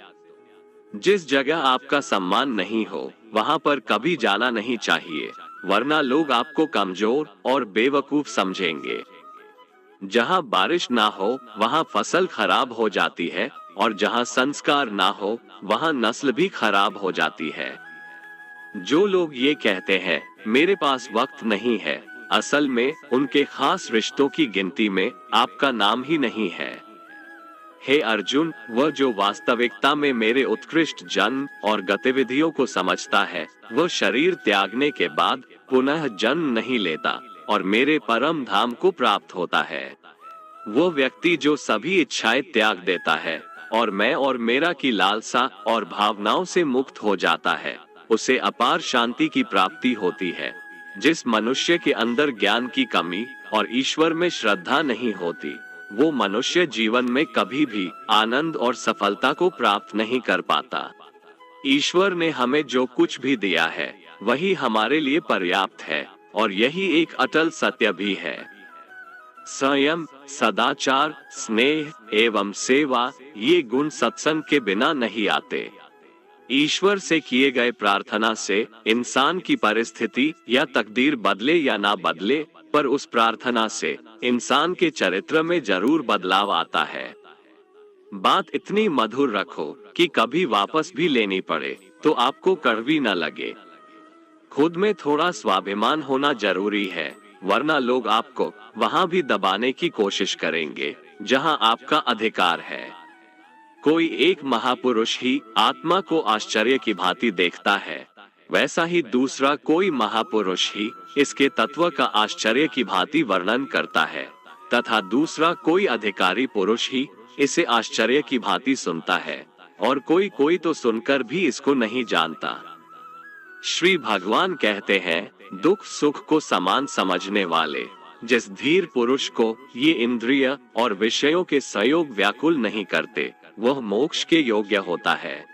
जिस जगह आपका सम्मान नहीं हो, वहां पर कभी जाना नहीं चाहिए, वरना लोग आपको कमजोर और बेवकूफ समझेंगे। जहां बारिश ना हो वहां फसल खराब हो जाती है, और जहां संस्कार ना हो वहां नस्ल भी खराब हो जाती है। जो लोग ये कहते हैं मेरे पास वक्त नहीं है, असल में उनके खास रिश्तों की गिनती में आपका नाम ही नहीं है। हे अर्जुन, वह जो वास्तविकता में मेरे उत्कृष्ट जन्म और गतिविधियों को समझता है, वह शरीर त्यागने के बाद पुनः जन्म नहीं लेता और मेरे परम धाम को प्राप्त होता है। वो व्यक्ति जो सभी इच्छाएं त्याग देता है और मैं और मेरा की लालसा और भावनाओं से मुक्त हो जाता है, उसे अपार शांति की प्राप्ति होती है। जिस मनुष्य के अंदर ज्ञान की कमी और ईश्वर में श्रद्धा नहीं होती, वो मनुष्य जीवन में कभी भी आनंद और सफलता को प्राप्त नहीं कर पाता। ईश्वर ने हमें जो कुछ भी दिया है वही हमारे लिए पर्याप्त है, और यही एक अटल सत्य भी है। संयम, सदाचार, स्नेह एवं सेवा, ये गुण सत्संग के बिना नहीं आते। ईश्वर से किए गए प्रार्थना से इंसान की परिस्थिति या तकदीर बदले या ना बदले, पर उस प्रार्थना से इंसान के चरित्र में जरूर बदलाव आता है। बात इतनी मधुर रखो कि कभी वापस भी लेनी पड़े तो आपको कड़वी न लगे। खुद में थोड़ा स्वाभिमान होना जरूरी है, वरना लोग आपको वहां भी दबाने की कोशिश करेंगे जहां आपका अधिकार है। कोई एक महापुरुष ही आत्मा को आश्चर्य की भांति देखता है, वैसा ही दूसरा कोई महापुरुष ही इसके तत्व का आश्चर्य की भांति वर्णन करता है, तथा दूसरा कोई अधिकारी पुरुष ही इसे आश्चर्य की भांति सुनता है, और कोई कोई तो सुनकर भी इसको नहीं जानता। श्री भगवान कहते हैं, दुख सुख को समान समझने वाले जिस धीर पुरुष को ये इंद्रिय और विषयों के संयोग व्याकुल नहीं करते, वह मोक्ष के योग्य होता है।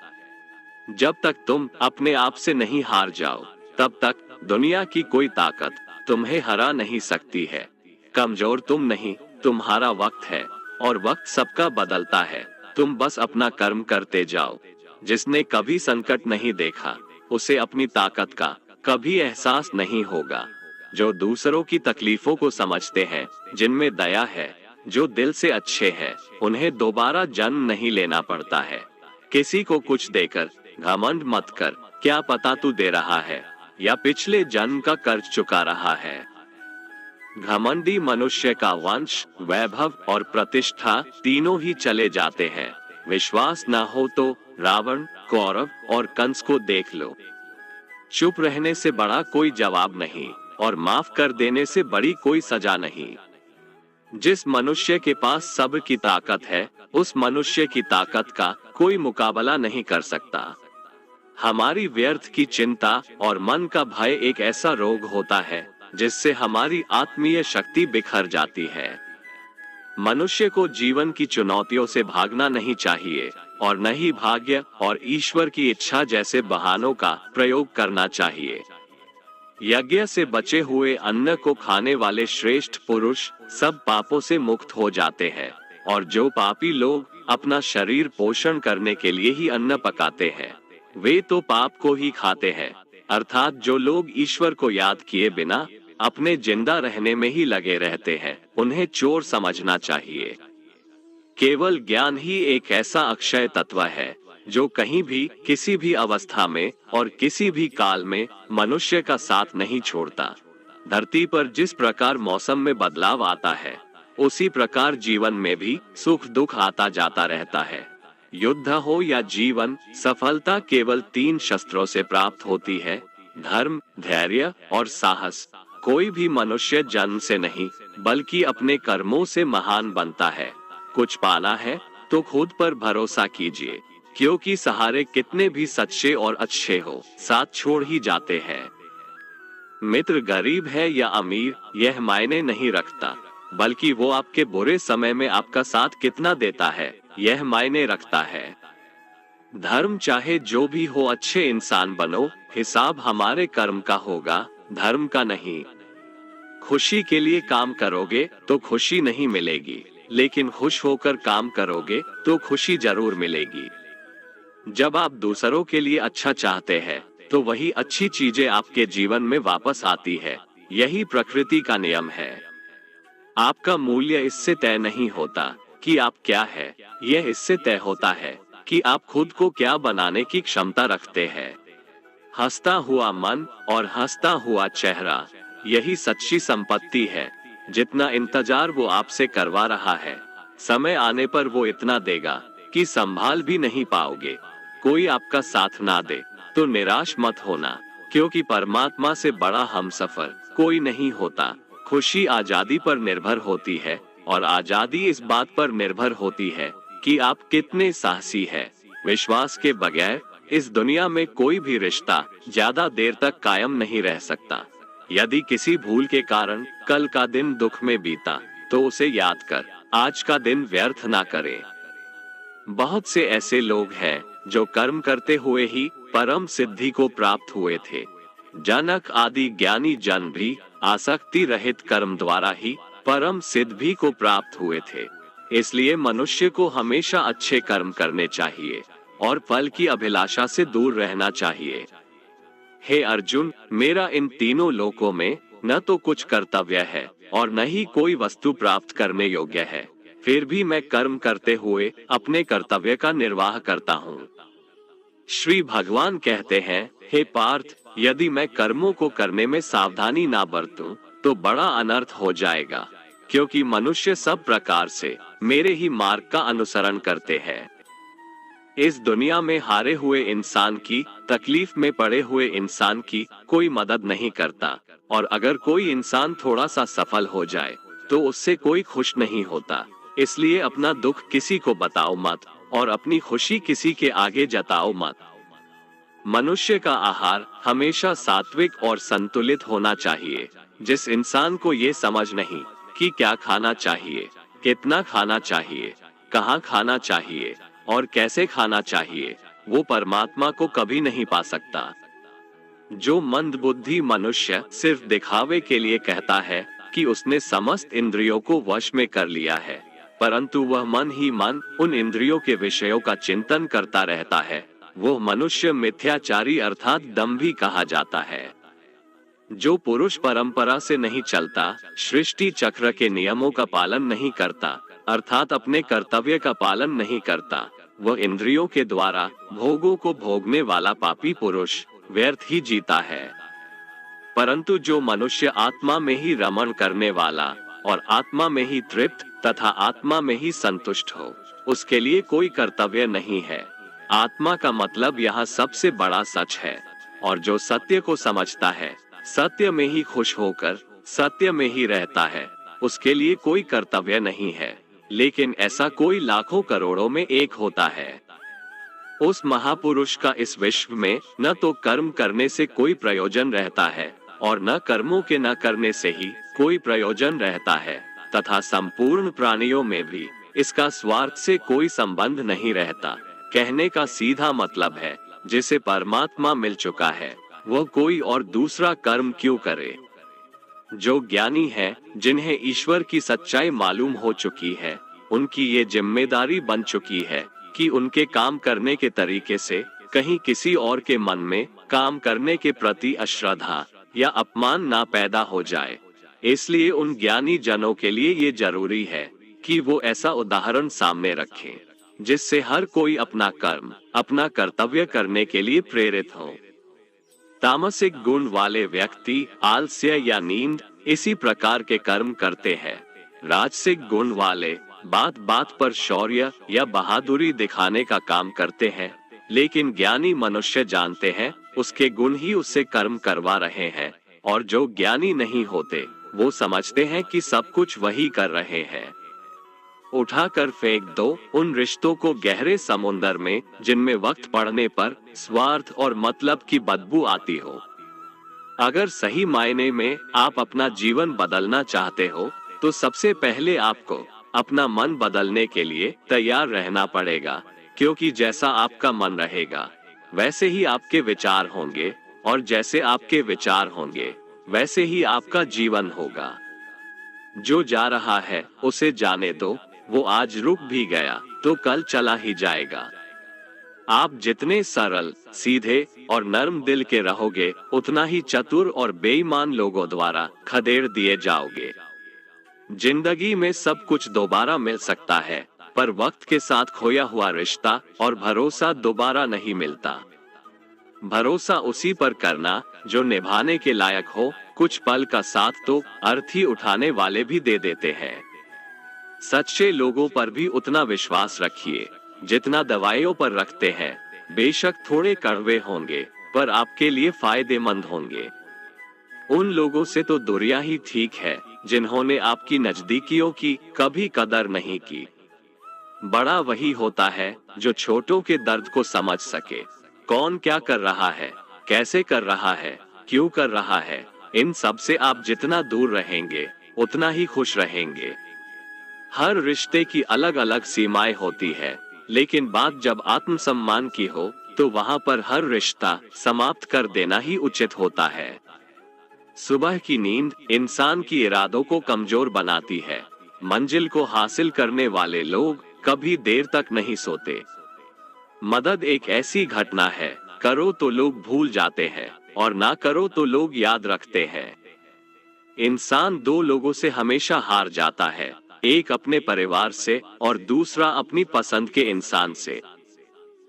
जब तक तुम अपने आप से नहीं हार जाओ, तब तक दुनिया की कोई ताकत तुम्हें हरा नहीं सकती है। कमजोर तुम नहीं, तुम्हारा वक्त है, और वक्त सबका बदलता है। तुम बस अपना कर्म करते जाओ। जिसने कभी संकट नहीं देखा, उसे अपनी ताकत का कभी एहसास नहीं होगा। जो दूसरों की तकलीफों को समझते हैं, जिनमें दया है, जो दिल से अच्छे हैं, उन्हें दोबारा जन्म नहीं लेना पड़ता है। किसी को कुछ देकर घमंड मत कर, क्या पता तू दे रहा है या पिछले जन्म का कर्ज चुका रहा है। घमंडी मनुष्य का वंश, वैभव और प्रतिष्ठा तीनों ही चले जाते हैं। विश्वास न हो तो रावण, कौरव और कंस को देख लो। चुप रहने से बड़ा कोई जवाब नहीं, और माफ कर देने से बड़ी कोई सजा नहीं। जिस मनुष्य के पास सब्र की ताकत है, उस मनुष्य की ताकत का कोई मुकाबला नहीं कर सकता। हमारी व्यर्थ की चिंता और मन का भय एक ऐसा रोग होता है जिससे हमारी आत्मीय शक्ति बिखर जाती है। मनुष्य को जीवन की चुनौतियों से भागना नहीं चाहिए, और न ही भाग्य और ईश्वर की इच्छा जैसे बहानों का प्रयोग करना चाहिए। यज्ञ से बचे हुए अन्न को खाने वाले श्रेष्ठ पुरुष सब पापों से मुक्त हो जाते हैं, और जो पापी लोग अपना शरीर पोषण करने के लिए ही अन्न पकाते हैं, वे तो पाप को ही खाते हैं। अर्थात जो लोग ईश्वर को याद किए बिना अपने जिंदा रहने में ही लगे रहते हैं, उन्हें चोर समझना चाहिए। केवल ज्ञान ही एक ऐसा अक्षय तत्व है जो कहीं भी, किसी भी अवस्था में और किसी भी काल में मनुष्य का साथ नहीं छोड़ता। धरती पर जिस प्रकार मौसम में बदलाव आता है, उसी प्रकार जीवन में भी सुख दुख आता जाता रहता है। युद्ध हो या जीवन, सफलता केवल 3 शस्त्रों से प्राप्त होती है: धर्म, धैर्य और साहस। कोई भी मनुष्य जन्म से नहीं, बल्कि अपने कर्मों से महान बनता है। कुछ पाना है तो खुद पर भरोसा कीजिए, क्योंकि सहारे कितने भी सच्चे और अच्छे हो, साथ छोड़ ही जाते हैं। मित्र गरीब है या अमीर, यह मायने नहीं रखता, बल्कि वो आपके बुरे समय में आपका साथ कितना देता है, यह मायने रखता है। धर्म चाहे जो भी हो, अच्छे इंसान बनो, हिसाब हमारे कर्म का होगा, धर्म का नहीं। खुशी के लिए काम करोगे तो खुशी नहीं मिलेगी, लेकिन खुश होकर काम करोगे तो खुशी जरूर मिलेगी। जब आप दूसरों के लिए अच्छा चाहते हैं, तो वही अच्छी चीजें आपके जीवन में वापस आती है। यही प्रकृति का नियम है। आपका मूल्य इससे तय नहीं होता कि आप क्या है, यह इससे तय होता है कि आप खुद को क्या बनाने की क्षमता रखते हैं। हंसता हुआ मन और हंसता हुआ चेहरा, यही सच्ची संपत्ति है। जितना इंतजार वो आपसे करवा रहा है, समय आने पर वो इतना देगा कि संभाल भी नहीं पाओगे। कोई आपका साथ ना दे तो निराश मत होना, क्योंकि परमात्मा से बड़ा हमसफर कोई नहीं होता। खुशी आजादी पर निर्भर होती है, और आजादी इस बात पर निर्भर होती है कि आप कितने साहसी हैं। विश्वास के बगैर इस दुनिया में कोई भी रिश्ता ज्यादा देर तक कायम नहीं रह सकता। यदि किसी भूल के कारण कल का दिन दुख में बीता, तो उसे याद कर आज का दिन व्यर्थ ना करे। बहुत से ऐसे लोग हैं जो कर्म करते हुए ही परम सिद्धि को प्राप्त हुए थे। जनक आदि ज्ञानी जन भी आसक्ति रहित कर्म द्वारा ही परम सिद्धि को प्राप्त हुए थे। इसलिए मनुष्य को हमेशा अच्छे कर्म करने चाहिए और फल की अभिलाषा से दूर रहना चाहिए। हे अर्जुन, मेरा इन तीनों लोकों में न तो कुछ कर्तव्य है और न ही कोई वस्तु प्राप्त करने योग्य है, फिर भी मैं कर्म करते हुए अपने कर्तव्य का निर्वाह करता हूँ। श्री भगवान कहते हैं, हे पार्थ, यदि मैं कर्मों को करने में सावधानी ना बरतूं, तो बड़ा अनर्थ हो जाएगा, क्योंकि मनुष्य सब प्रकार से मेरे ही मार्ग का अनुसरण करते हैं। इस दुनिया में हारे हुए इंसान की, तकलीफ में पड़े हुए इंसान की कोई मदद नहीं करता, और अगर कोई इंसान थोड़ा सा सफल हो जाए तो उससे कोई खुश नहीं होता। इसलिए अपना दुख किसी को बताओ मत और अपनी खुशी किसी के आगे जताओ मत। मनुष्य का आहार हमेशा सात्विक और संतुलित होना चाहिए। जिस इंसान को ये समझ नहीं कि क्या खाना चाहिए, कितना खाना चाहिए, कहाँ खाना चाहिए और कैसे खाना चाहिए, वो परमात्मा को कभी नहीं पा सकता। जो मंदबुद्धि मनुष्य सिर्फ दिखावे के लिए कहता है कि उसने समस्त इंद्रियों को वश में कर लिया है, परंतु वह मन ही मन उन इंद्रियों के विषयों का चिंतन करता रहता है, वो मनुष्य मिथ्याचारी अर्थात दंभी कहा जाता है। जो पुरुष परंपरा से नहीं चलता, सृष्टि चक्र के नियमों का पालन नहीं करता, अर्थात अपने कर्तव्य का पालन नहीं करता, वह इंद्रियों के द्वारा भोगों को भोगने वाला पापी पुरुष व्यर्थ ही जीता है। परंतु जो मनुष्य आत्मा में ही रमण करने वाला और आत्मा में ही तृप्त तथा आत्मा में ही संतुष्ट हो, उसके लिए कोई कर्तव्य नहीं है। आत्मा का मतलब यहाँ सबसे बड़ा सच है, और जो सत्य को समझता है, सत्य में ही खुश होकर सत्य में ही रहता है, उसके लिए कोई कर्तव्य नहीं है। लेकिन ऐसा कोई लाखों करोड़ों में एक होता है। उस महापुरुष का इस विश्व में न तो कर्म करने से कोई प्रयोजन रहता है और न कर्मों के न करने से ही कोई प्रयोजन रहता है, तथा संपूर्ण प्राणियों में भी इसका स्वार्थ से कोई संबंध नहीं रहता। कहने का सीधा मतलब है, जिसे परमात्मा मिल चुका है, वह कोई और दूसरा कर्म क्यों करे। जो ज्ञानी हैं, जिन्हें ईश्वर की सच्चाई मालूम हो चुकी है, उनकी ये जिम्मेदारी बन चुकी है कि उनके काम करने के तरीके से कहीं किसी और के मन में काम करने के प्रति अश्रद्धा या अपमान ना पैदा हो जाए। इसलिए उन ज्ञानी जनों के लिए ये जरूरी है कि वो ऐसा उदाहरण सामने रखें जिससे हर कोई अपना कर्म, अपना कर्तव्य करने के लिए प्रेरित हो। तामसिक गुण वाले व्यक्ति आलस्य या नींद इसी प्रकार के कर्म करते हैं। राजसिक गुण वाले बात बात पर शौर्य या बहादुरी दिखाने का काम करते हैं, लेकिन ज्ञानी मनुष्य जानते हैं उसके गुण ही उससे कर्म करवा रहे हैं, और जो ज्ञानी नहीं होते वो समझते हैं कि सब कुछ वही कर रहे हैं। उठाकर फेंक दो उन रिश्तों को गहरे समुंदर में जिनमें वक्त पड़ने पर स्वार्थ और मतलब की बदबू आती हो। अगर सही मायने में आप अपना जीवन बदलना चाहते हो तो सबसे पहले आपको अपना मन बदलने के लिए तैयार रहना पड़ेगा, क्योंकि जैसा आपका मन रहेगा वैसे ही आपके विचार होंगे, और जैसे आपके विचार होंगे वैसे ही आपका जीवन होगा। जो जा रहा है उसे जाने दो, वो आज रुक भी गया तो कल चला ही जाएगा। आप जितने सरल, सीधे और नर्म दिल के रहोगे उतना ही चतुर और बेईमान लोगों द्वारा खदेड़ दिए जाओगे। जिंदगी में सब कुछ दोबारा मिल सकता है, पर वक्त के साथ खोया हुआ रिश्ता और भरोसा दोबारा नहीं मिलता। भरोसा उसी पर करना जो निभाने के लायक हो। कुछ पल का साथ तो अर्थी उठाने वाले भी दे देते हैं। सच्चे लोगों पर भी उतना विश्वास रखिए जितना दवाइयों पर रखते हैं। बेशक थोड़े कड़वे होंगे पर आपके लिए फायदेमंद होंगे। उन लोगों से तो दूरियां ही ठीक है जिन्होंने आपकी नजदीकियों की कभी कदर नहीं की। बड़ा वही होता है जो छोटों के दर्द को समझ सके। कौन क्या कर रहा है, कैसे कर रहा है, क्यों कर रहा है, इन सब से आप जितना दूर रहेंगे उतना ही खुश रहेंगे। हर रिश्ते की अलग अलग सीमाएं होती है, लेकिन बात जब आत्मसम्मान की हो तो वहां पर हर रिश्ता समाप्त कर देना ही उचित होता है। सुबह की नींद इंसान की इरादों को कमजोर बनाती है। मंजिल को हासिल करने वाले लोग कभी देर तक नहीं सोते। मदद एक ऐसी घटना है, करो तो लोग भूल जाते हैं और ना करो तो लोग याद रखते हैं। इंसान दो लोगों से हमेशा हार जाता है, एक अपने परिवार से और दूसरा अपनी पसंद के इंसान से।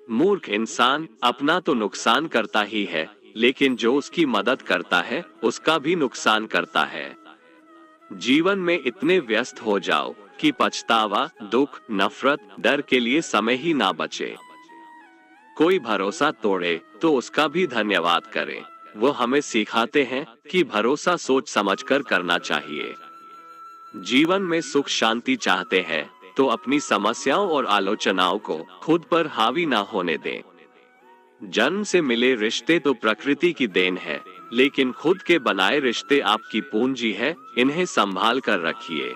मूर्ख इंसान अपना तो नुकसान करता ही है, लेकिन जो उसकी मदद करता है उसका भी नुकसान करता है। जीवन में इतने व्यस्त हो जाओ कि पछतावा, दुख, नफरत, डर के लिए समय ही ना बचे। कोई भरोसा तोड़े तो उसका भी धन्यवाद करें। वो हमें सिखाते हैं कि भरोसा सोच समझकर करना चाहिए। जीवन में सुख शांति चाहते हैं तो अपनी समस्याओं और आलोचनाओं को खुद पर हावी ना होने दें। जन्म से मिले रिश्ते तो प्रकृति की देन है, लेकिन खुद के बनाए रिश्ते आपकी पूंजी है, इन्हें संभाल कर रखिए।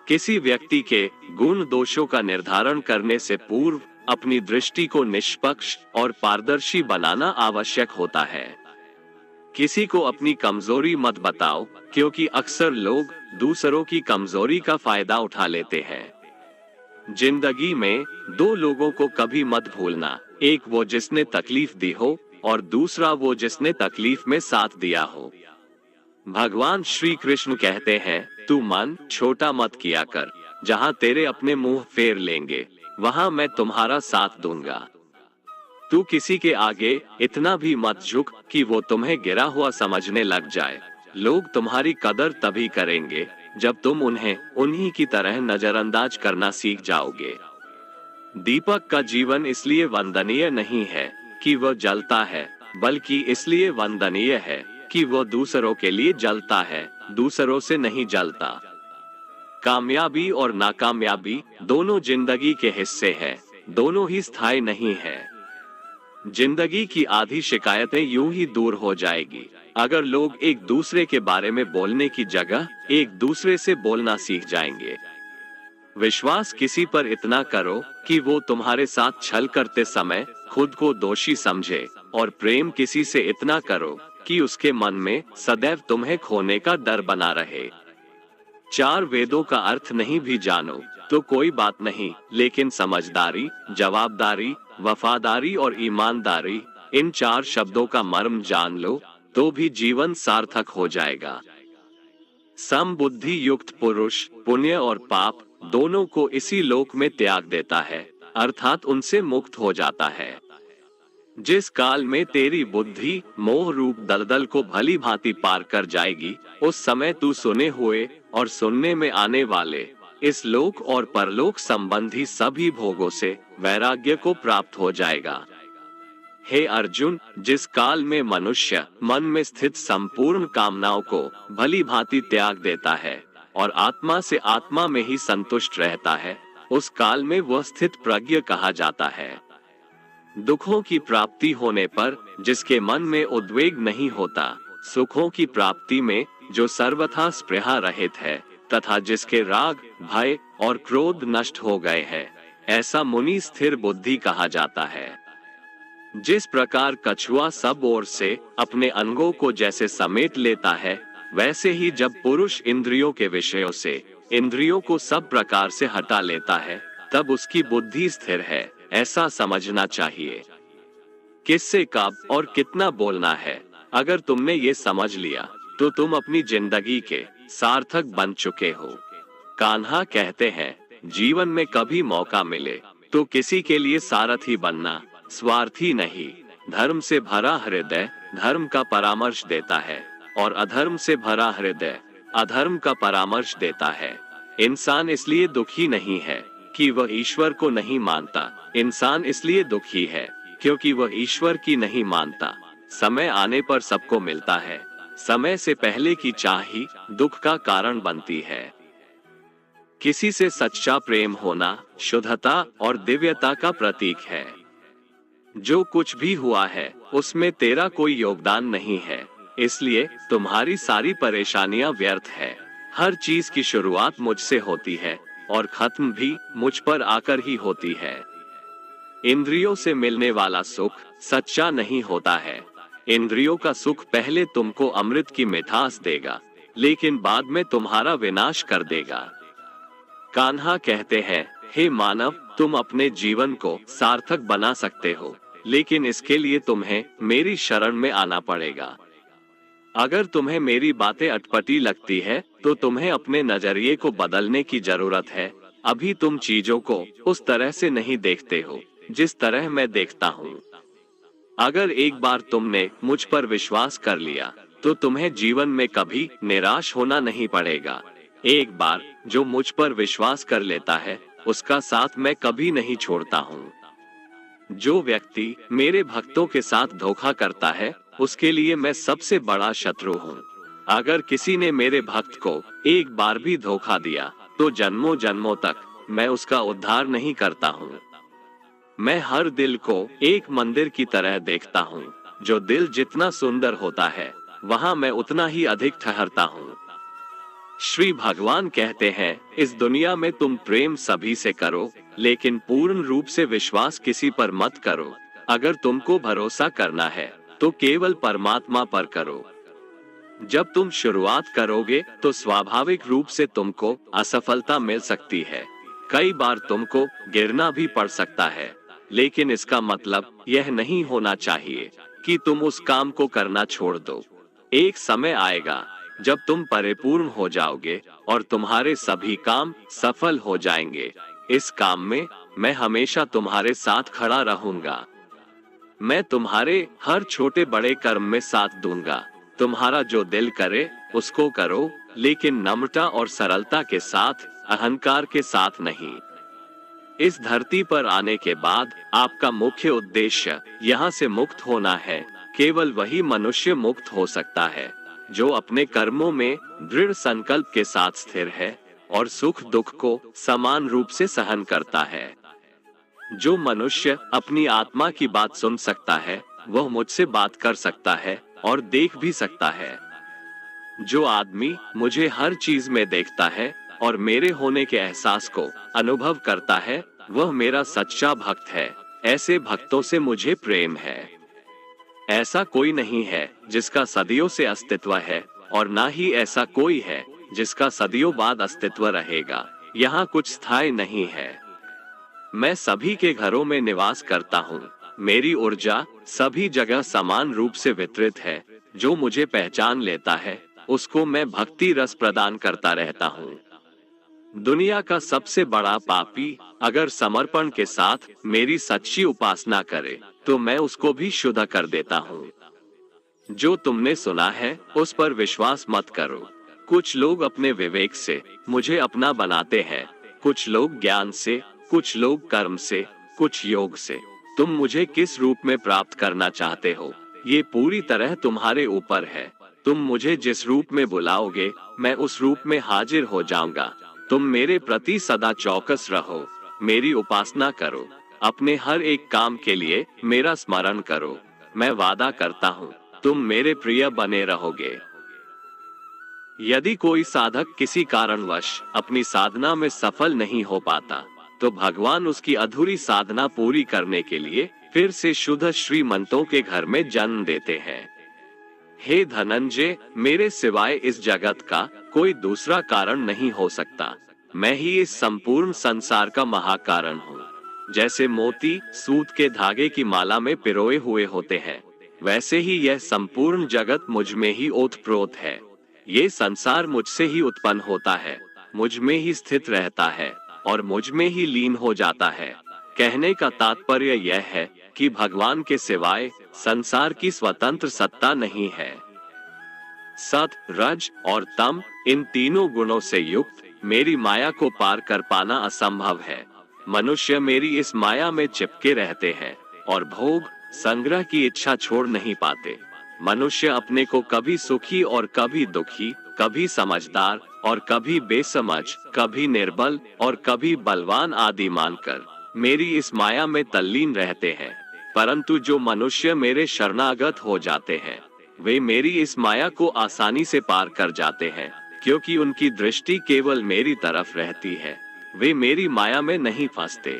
किसी व्यक्ति के गुण दोषों का निर्धारण करने से पूर्व अपनी दृष्टि को निष्पक्ष और पारदर्शी बनाना आवश्यक होता है। किसी को अपनी कमजोरी मत बताओ, क्योंकि अक्सर लोग दूसरों की कमजोरी का फायदा उठा लेते हैं। जिंदगी में दो लोगों को कभी मत भूलना, एक वो जिसने तकलीफ दी हो और दूसरा वो जिसने तकलीफ में साथ दिया हो। भगवान श्री कृष्ण कहते हैं, तू मन छोटा मत किया कर, जहां तेरे अपने मुंह फेर लेंगे वहां मैं तुम्हारा साथ दूंगा। तू किसी के आगे इतना भी मत झुक कि वो तुम्हें गिरा हुआ समझने लग जाए। लोग तुम्हारी कदर तभी करेंगे जब तुम उन्हें उन्हीं की तरह नजरअंदाज करना सीख जाओगे। दीपक का जीवन इसलिए वंदनीय नहीं है कि वह जलता है, बल्कि इसलिए वंदनीय है कि वह दूसरों के लिए जलता है, दूसरों से नहीं जलता। कामयाबी और नाकामयाबी दोनों जिंदगी के हिस्से हैं, दोनों ही स्थायी नहीं है। जिंदगी की आधी शिकायतें यूं ही दूर हो जाएगी अगर लोग एक दूसरे के बारे में बोलने की जगह एक दूसरे से बोलना सीख जाएंगे। विश्वास किसी पर इतना करो कि वो तुम्हारे साथ छल करते समय खुद को दोषी समझे, और प्रेम किसी से इतना करो कि उसके मन में सदैव तुम्हें खोने का डर बना रहे। चार वेदों का अर्थ नहीं भी जानो तो कोई बात नहीं, लेकिन समझदारी, जवाबदारी, वफादारी और ईमानदारी, इन चार शब्दों का मर्म जान लो तो भी जीवन सार्थक हो जाएगा। समबुद्धि युक्त पुरुष पुण्य और पाप दोनों को इसी लोक में त्याग देता है, अर्थात उनसे मुक्त हो जाता है। जिस काल में तेरी बुद्धि मोह रूप दलदल को भली भांति पार कर जाएगी, उस समय तू सुने हुए और सुनने में आने वाले इस लोक और परलोक संबंधी सभी भोगों से वैराग्य को प्राप्त हो जाएगा। हे अर्जुन, जिस काल में मनुष्य मन में स्थित संपूर्ण कामनाओं को भली भांति त्याग देता है और आत्मा से आत्मा में ही संतुष्ट रहता है, उस काल में वह स्थित प्रज्ञ कहा जाता है। दुखों की प्राप्ति होने पर जिसके मन में उद्वेग नहीं होता, सुखों की प्राप्ति में जो सर्वथा स्पृहा रहित है तथा जिसके राग, भय और क्रोध नष्ट हो गए हैं, ऐसा मुनि स्थिर बुद्धि कहा जाता है। जिस प्रकार कछुआ सब ओर से अपने अंगों को जैसे समेट लेता है, वैसे ही जब पुरुष इंद्रियों के विषयों से इंद्रियों को सब प्रकार से हटा लेता है, तब उसकी बुद्धि स्थिर है, ऐसा समझना चाहिए। किससे कब और कितना बोलना है, अगर तुमने ये समझ लिया तो तुम अपनी जिंदगी के सार्थक बन चुके हो। कान्हा कहते हैं, जीवन में कभी मौका मिले तो किसी के लिए सारथी बनना, स्वार्थी नहीं। धर्म से भरा हृदय धर्म का परामर्श देता है और अधर्म से भरा हृदय अधर्म का परामर्श देता है। इंसान इसलिए दुखी नहीं है कि वह ईश्वर को नहीं मानता, इंसान इसलिए दुखी है क्योंकि वह ईश्वर की नहीं मानता। समय आने पर सबको मिलता है, समय से पहले की चाह ही दुख का कारण बनती है। किसी से सच्चा प्रेम होना शुद्धता और दिव्यता का प्रतीक है। जो कुछ भी हुआ है उसमें तेरा कोई योगदान नहीं है, इसलिए तुम्हारी सारी परेशानियां व्यर्थ है। हर चीज की शुरुआत मुझसे होती है और खत्म भी मुझ पर आकर ही होती है। इंद्रियों से मिलने वाला सुख सच्चा नहीं होता है। इंद्रियों का सुख पहले तुमको अमृत की मिठास देगा, लेकिन बाद में तुम्हारा विनाश कर देगा। कान्हा कहते हैं, हे मानव, तुम अपने जीवन को सार्थक बना सकते हो, लेकिन इसके लिए तुम्हें मेरी शरण में आना पड़ेगा। अगर तुम्हें मेरी बातें अटपटी लगती है तो तुम्हें अपने नजरिए को बदलने की जरूरत है। अभी तुम चीजों को उस तरह से नहीं देखते हो जिस तरह मैं देखता हूँ। अगर एक बार तुमने मुझ पर विश्वास कर लिया तो तुम्हें जीवन में कभी निराश होना नहीं पड़ेगा। एक बार जो मुझ पर विश्वास कर लेता है उसका साथ मैं कभी नहीं छोड़ता हूँ। जो व्यक्ति मेरे भक्तों के साथ धोखा करता है उसके लिए मैं सबसे बड़ा शत्रु हूँ। अगर किसी ने मेरे भक्त को एक बार भी धोखा दिया तो जन्मों जन्मों तक मैं उसका उद्धार नहीं करता हूँ। मैं हर दिल को एक मंदिर की तरह देखता हूँ। जो दिल जितना सुंदर होता है वहाँ मैं उतना ही अधिक ठहरता हूँ। श्री भगवान कहते हैं, इस दुनिया में तुम प्रेम सभी से करो, लेकिन पूर्ण रूप से विश्वास किसी पर मत करो। अगर तुमको भरोसा करना है तो केवल परमात्मा पर करो। जब तुम शुरुआत करोगे तो स्वाभाविक रूप से तुमको असफलता मिल सकती है। कई बार तुमको गिरना भी पड़ सकता है, लेकिन इसका मतलब यह नहीं होना चाहिए कि तुम उस काम को करना छोड़ दो। एक समय आएगा जब तुम परिपूर्ण हो जाओगे और तुम्हारे सभी काम सफल हो जाएंगे। इस काम में मैं हमेशा तुम्हारे साथ खड़ा रहूंगा। मैं तुम्हारे हर छोटे बड़े कर्म में साथ दूंगा। तुम्हारा जो दिल करे उसको करो, लेकिन नम्रता और सरलता के साथ, अहंकार के साथ नहीं। इस धरती पर आने के बाद आपका मुख्य उद्देश्य यहाँ से मुक्त होना है। केवल वही मनुष्य मुक्त हो सकता है जो अपने कर्मों में दृढ़ संकल्प के साथ स्थिर है और सुख दुख को समान रूप से सहन करता है। जो मनुष्य अपनी आत्मा की बात सुन सकता है वह मुझसे बात कर सकता है और देख भी सकता है। जो आदमी मुझे हर चीज में देखता है और मेरे होने के एहसास को अनुभव करता है वह मेरा सच्चा भक्त है। ऐसे भक्तों से मुझे प्रेम है। ऐसा कोई नहीं है जिसका सदियों से अस्तित्व है और ना ही ऐसा कोई है जिसका सदियों बाद अस्तित्व रहेगा। यहाँ कुछ स्थायी नहीं है। मैं सभी के घरों में निवास करता हूँ। मेरी ऊर्जा सभी जगह समान रूप से वितरित है। जो मुझे पहचान लेता है उसको मैं भक्ति रस प्रदान करता रहता हूँ। दुनिया का सबसे बड़ा पापी अगर समर्पण के साथ मेरी सच्ची उपासना करे तो मैं उसको भी शुद्ध कर देता हूँ। जो तुमने सुना है उस पर विश्वास मत करो। कुछ लोग अपने विवेक से मुझे अपना बनाते हैं, कुछ लोग ज्ञान से, कुछ लोग कर्म से, कुछ योग से। तुम मुझे किस रूप में प्राप्त करना चाहते हो ये पूरी तरह तुम्हारे ऊपर है। तुम मुझे जिस रूप में बुलाओगे मैं उस रूप में हाजिर हो जाऊंगा। तुम मेरे प्रति सदा चौकस रहो, मेरी उपासना करो, अपने हर एक काम के लिए मेरा स्मरण करो। मैं वादा करता हूँ तुम मेरे प्रिय बने रहोगे। यदि कोई साधक किसी कारणवश अपनी साधना में सफल नहीं हो पाता तो भगवान उसकी अधूरी साधना पूरी करने के लिए फिर से शुद्ध श्रीमंतों के घर में जन्म देते हैं। हे धनंजय, मेरे सिवाय इस जगत का कोई दूसरा कारण नहीं हो सकता। मैं ही इस संपूर्ण संसार का महाकारण हूँ। जैसे मोती सूत के धागे की माला में पिरोए हुए होते हैं, वैसे ही यह संपूर्ण जगत मुझ में ही ओतप्रोत है। ये संसार मुझसे ही उत्पन्न होता है, मुझ में ही स्थित रहता है और मुझ में ही लीन हो जाता है। कहने का तात्पर्य यह है कि भगवान के सिवाय संसार की स्वतंत्र सत्ता नहीं है। सत, रज और तम इन तीनों गुणों से युक्त मेरी माया को पार कर पाना असंभव है। मनुष्य मेरी इस माया में चिपके रहते हैं और भोग संग्रह की इच्छा छोड़ नहीं पाते। मनुष्य अपने को कभी सुखी और कभी दुखी, कभी समझदार और कभी बेसमझ, कभी निर्बल और कभी बलवान आदि मानकर मेरी इस माया में तल्लीन रहते हैं। परंतु जो मनुष्य मेरे शरणागत हो जाते हैं वे मेरी इस माया को आसानी से पार कर जाते हैं, क्योंकि उनकी दृष्टि केवल मेरी तरफ रहती है। वे मेरी माया में नहीं फंसते।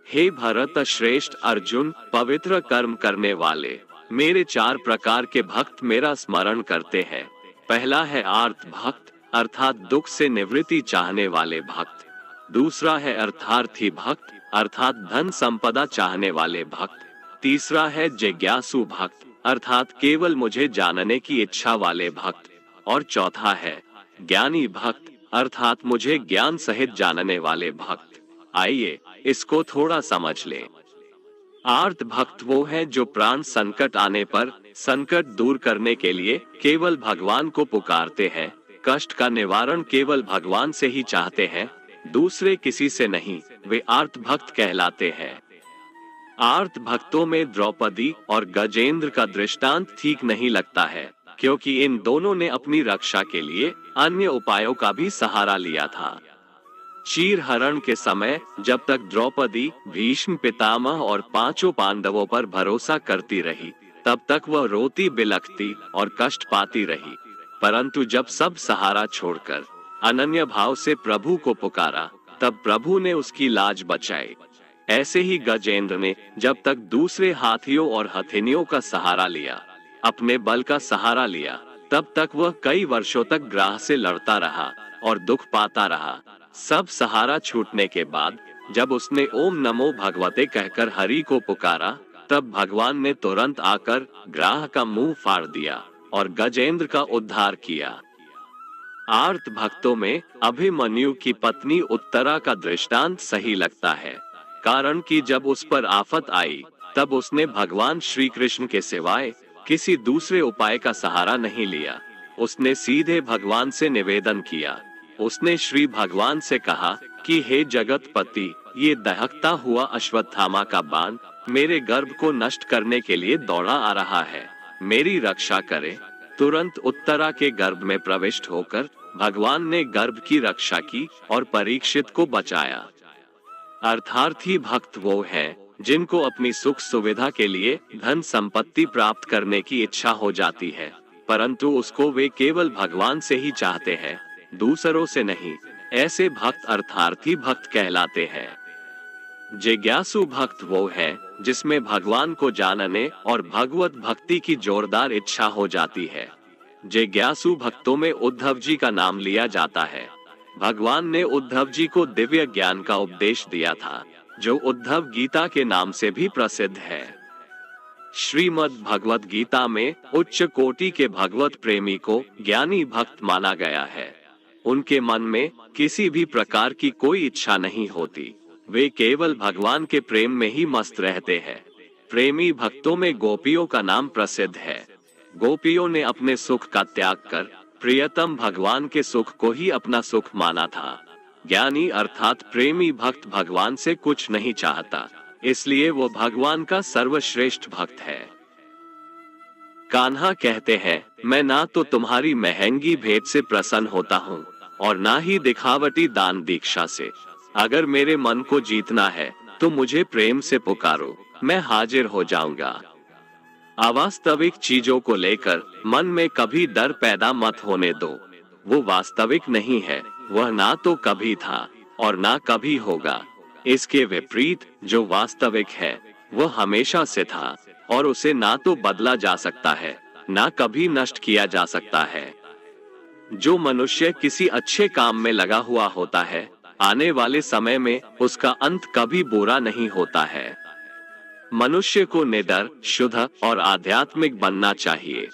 हे भरत श्रेष्ठ अर्जुन, पवित्र कर्म करने वाले मेरे 4 प्रकार के भक्त मेरा स्मरण करते हैं। पहला है आर्त भक्त, अर्थात दुख से निवृत्ति चाहने वाले भक्त। दूसरा है अर्थार्थी भक्त, अर्थात धन संपदा चाहने वाले भक्त। तीसरा है जिज्ञासु भक्त, अर्थात केवल मुझे जानने की इच्छा वाले भक्त। और चौथा है ज्ञानी भक्त, अर्थात मुझे ज्ञान सहित जानने वाले भक्त। आइए इसको थोड़ा समझ लें। आर्त भक्त वो है जो प्राण संकट आने पर संकट दूर करने के लिए केवल भगवान को पुकारते हैं, कष्ट का निवारण केवल भगवान से ही चाहते हैं, दूसरे किसी से नहीं। वे आर्त भक्त कहलाते हैं। आर्त भक्तों में द्रौपदी और गजेंद्र का दृष्टांत ठीक नहीं लगता है, क्योंकि इन दोनों ने अपनी रक्षा के लिए अन्य उपायों का भी सहारा लिया था। चीर हरण के समय जब तक द्रौपदी भीष्म पितामह और 5 पांडवों पर भरोसा करती रही, तब तक वह रोती बिलखती और कष्ट पाती रही। परंतु जब सब सहारा छोड़कर अनन्य भाव से प्रभु को पुकारा, तब प्रभु ने उसकी लाज बचाई। ऐसे ही गजेंद्र ने जब तक दूसरे हाथियों और हथिनियों का सहारा लिया, अपने बल का सहारा लिया, तब तक वह कई वर्षों तक ग्राह से लड़ता रहा और दुख पाता रहा। सब सहारा छूटने के बाद जब उसने ओम नमो भगवते कहकर हरि को पुकारा, तब भगवान ने तुरंत आकर ग्राह का मुंह फाड़ दिया और गजेंद्र का उद्धार किया। आर्त भक्तों में अभिमन्यु की पत्नी उत्तरा का दृष्टांत सही लगता है, कारण कि जब उस पर आफत आई तब उसने भगवान श्री कृष्ण के सिवाय किसी दूसरे उपाय का सहारा नहीं लिया। उसने सीधे भगवान से निवेदन किया। उसने श्री भगवान से कहा कि हे जगतपति, ये दहकता हुआ अश्वत्थामा का बाण मेरे गर्भ को नष्ट करने के लिए दौड़ा आ रहा है, मेरी रक्षा करे। तुरंत उत्तरा के गर्भ में प्रविष्ट होकर भगवान ने गर्भ की रक्षा की और परीक्षित को बचाया। अर्थार्थी भक्त वो हैं जिनको अपनी सुख सुविधा के लिए धन संपत्ति प्राप्त करने की इच्छा हो जाती है, परंतु उसको वे केवल भगवान से ही चाहते हैं, दूसरों से नहीं। ऐसे भक्त अर्थार्थी भक्त कहलाते हैं। जिज्ञासु भक्त वो है जिसमें भगवान को जानने और भगवत भक्ति की जोरदार इच्छा हो जाती है। जिज्ञासु भक्तों में उद्धव जी का नाम लिया जाता है। भगवान ने उद्धव जी को दिव्य ज्ञान का उपदेश दिया था, जो उद्धव गीता के नाम से भी प्रसिद्ध है। श्रीमद् भगवत गीता में उच्च कोटि के भगवत प्रेमी को ज्ञानी भक्त माना गया है। उनके मन में किसी भी प्रकार की कोई इच्छा नहीं होती, वे केवल भगवान के प्रेम में ही मस्त रहते हैं। प्रेमी भक्तों में गोपियों का नाम प्रसिद्ध है। गोपियों ने अपने सुख का त्याग कर प्रियतम भगवान के सुख को ही अपना सुख माना था। ज्ञानी अर्थात प्रेमी भक्त भगवान से कुछ नहीं चाहता, इसलिए वो भगवान का सर्वश्रेष्ठ भक्त है। कान्हा कहते हैं, मैं ना तो तुम्हारी महंगी भेंट से प्रसन्न होता हूँ और ना ही दिखावटी दान दीक्षा से। अगर मेरे मन को जीतना है तो मुझे प्रेम से पुकारो, मैं हाजिर हो जाऊंगा। अवास्तविक चीजों को लेकर मन में कभी डर पैदा मत होने दो। वो वास्तविक नहीं है, वह ना तो कभी था और ना कभी होगा। इसके विपरीत जो वास्तविक है वह हमेशा से था और उसे ना तो बदला जा सकता है, ना कभी नष्ट किया जा सकता है। जो मनुष्य किसी अच्छे काम में लगा हुआ होता है, आने वाले समय में उसका अंत कभी बुरा नहीं होता है। मनुष्य को निडर, शुद्ध और आध्यात्मिक बनना चाहिए।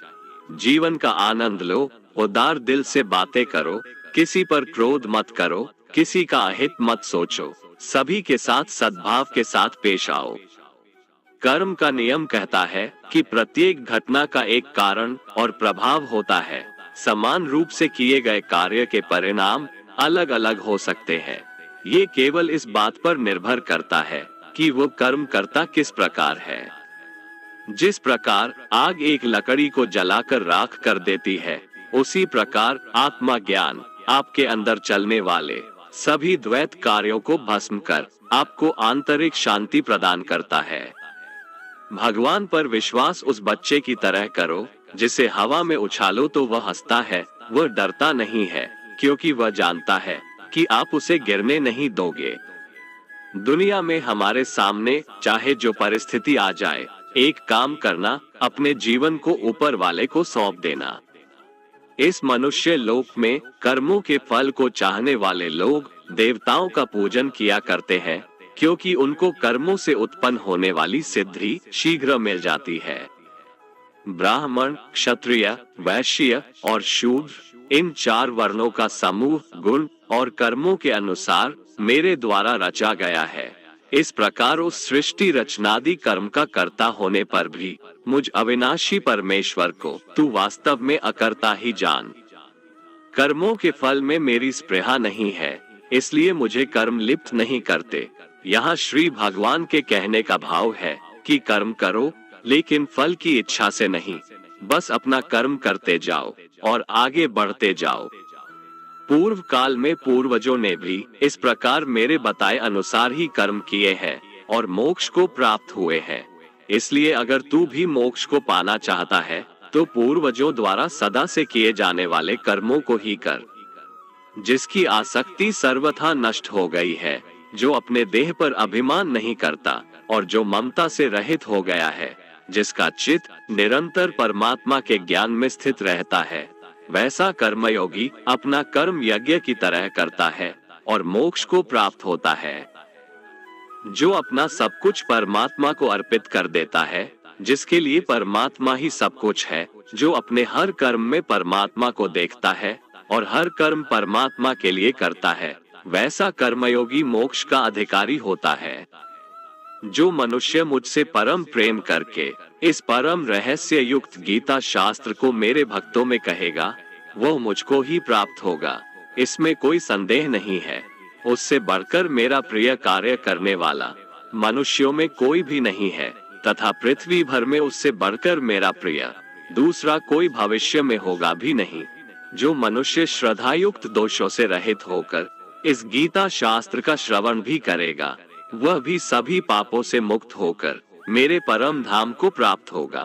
जीवन का आनंद लो, उदार दिल से बातें करो, किसी पर क्रोध मत करो, किसी का अहित मत सोचो, सभी के साथ सद्भाव के साथ पेश आओ। कर्म का नियम कहता है कि प्रत्येक घटना का एक कारण और प्रभाव होता है। समान रूप से किए गए कार्य के परिणाम अलग अलग हो सकते हैं। ये केवल इस बात पर निर्भर करता है कि वो कर्म करता किस प्रकार है। जिस प्रकार आग एक लकड़ी को जलाकर राख कर देती है, उसी प्रकार आत्मा ज्ञान आपके अंदर चलने वाले सभी द्वैत कार्यों को भस्म कर आपको आंतरिक शांति प्रदान करता है। भगवान पर विश्वास उस बच्चे की तरह करो जिसे हवा में उछालो तो वह हंसता है, वह डरता नहीं है, क्योंकि वह जानता है कि आप उसे गिरने नहीं दोगे। दुनिया में हमारे सामने चाहे जो परिस्थिति आ जाए, एक काम करना, अपने जीवन को ऊपर वाले को सौंप देना। इस मनुष्य लोक में कर्मों के फल को चाहने वाले लोग देवताओं का पूजन किया करते हैं, क्योंकि उनको कर्मों से उत्पन्न होने वाली सिद्धि शीघ्र मिल जाती है। ब्राह्मण, क्षत्रिय, वैश्य और शूद्र, इन 4 वर्णों का समूह गुण और कर्मों के अनुसार मेरे द्वारा रचा गया है। इस प्रकार उस सृष्टि रचनादि कर्म का कर्ता होने पर भी मुझ अविनाशी परमेश्वर को तू वास्तव में अकर्ता ही जान। कर्मों के फल में मेरी स्पृहा नहीं है, इसलिए मुझे कर्म लिप्त नहीं करते। यहाँ श्री भगवान के कहने का भाव है कि कर्म करो, लेकिन फल की इच्छा से नहीं, बस अपना कर्म करते जाओ और आगे बढ़ते जाओ। पूर्व काल में पूर्वजों ने भी इस प्रकार मेरे बताए अनुसार ही कर्म किए हैं और मोक्ष को प्राप्त हुए हैं। इसलिए अगर तू भी मोक्ष को पाना चाहता है तो पूर्वजों द्वारा सदा से किए जाने वाले कर्मों को ही कर। जिसकी आसक्ति सर्वथा नष्ट हो गई है, जो अपने देह पर अभिमान नहीं करता और जो ममता से रहित हो गया है, जिसका चित्त निरंतर परमात्मा के ज्ञान में स्थित रहता है, वैसा कर्मयोगी अपना कर्म यज्ञ की तरह करता है और मोक्ष को प्राप्त होता है। जो अपना सब कुछ परमात्मा को अर्पित कर देता है, जिसके लिए परमात्मा ही सब कुछ है, जो अपने हर कर्म में परमात्मा को देखता है और हर कर्म परमात्मा के लिए करता है, वैसा कर्मयोगी मोक्ष का अधिकारी होता है। जो मनुष्य मुझसे परम प्रेम करके इस परम रहस्य युक्त गीता शास्त्र को मेरे भक्तों में कहेगा, वह मुझको ही प्राप्त होगा, इसमें कोई संदेह नहीं है। उससे बढ़कर मेरा प्रिय कार्य करने वाला मनुष्यों में कोई भी नहीं है, तथा पृथ्वी भर में उससे बढ़कर मेरा प्रिय दूसरा कोई भविष्य में होगा भी नहीं। जो मनुष्य श्रद्धायुक्त दोषों से रहित होकर इस गीता शास्त्र का श्रवण भी करेगा, वह भी सभी पापों से मुक्त होकर मेरे परम धाम को प्राप्त होगा।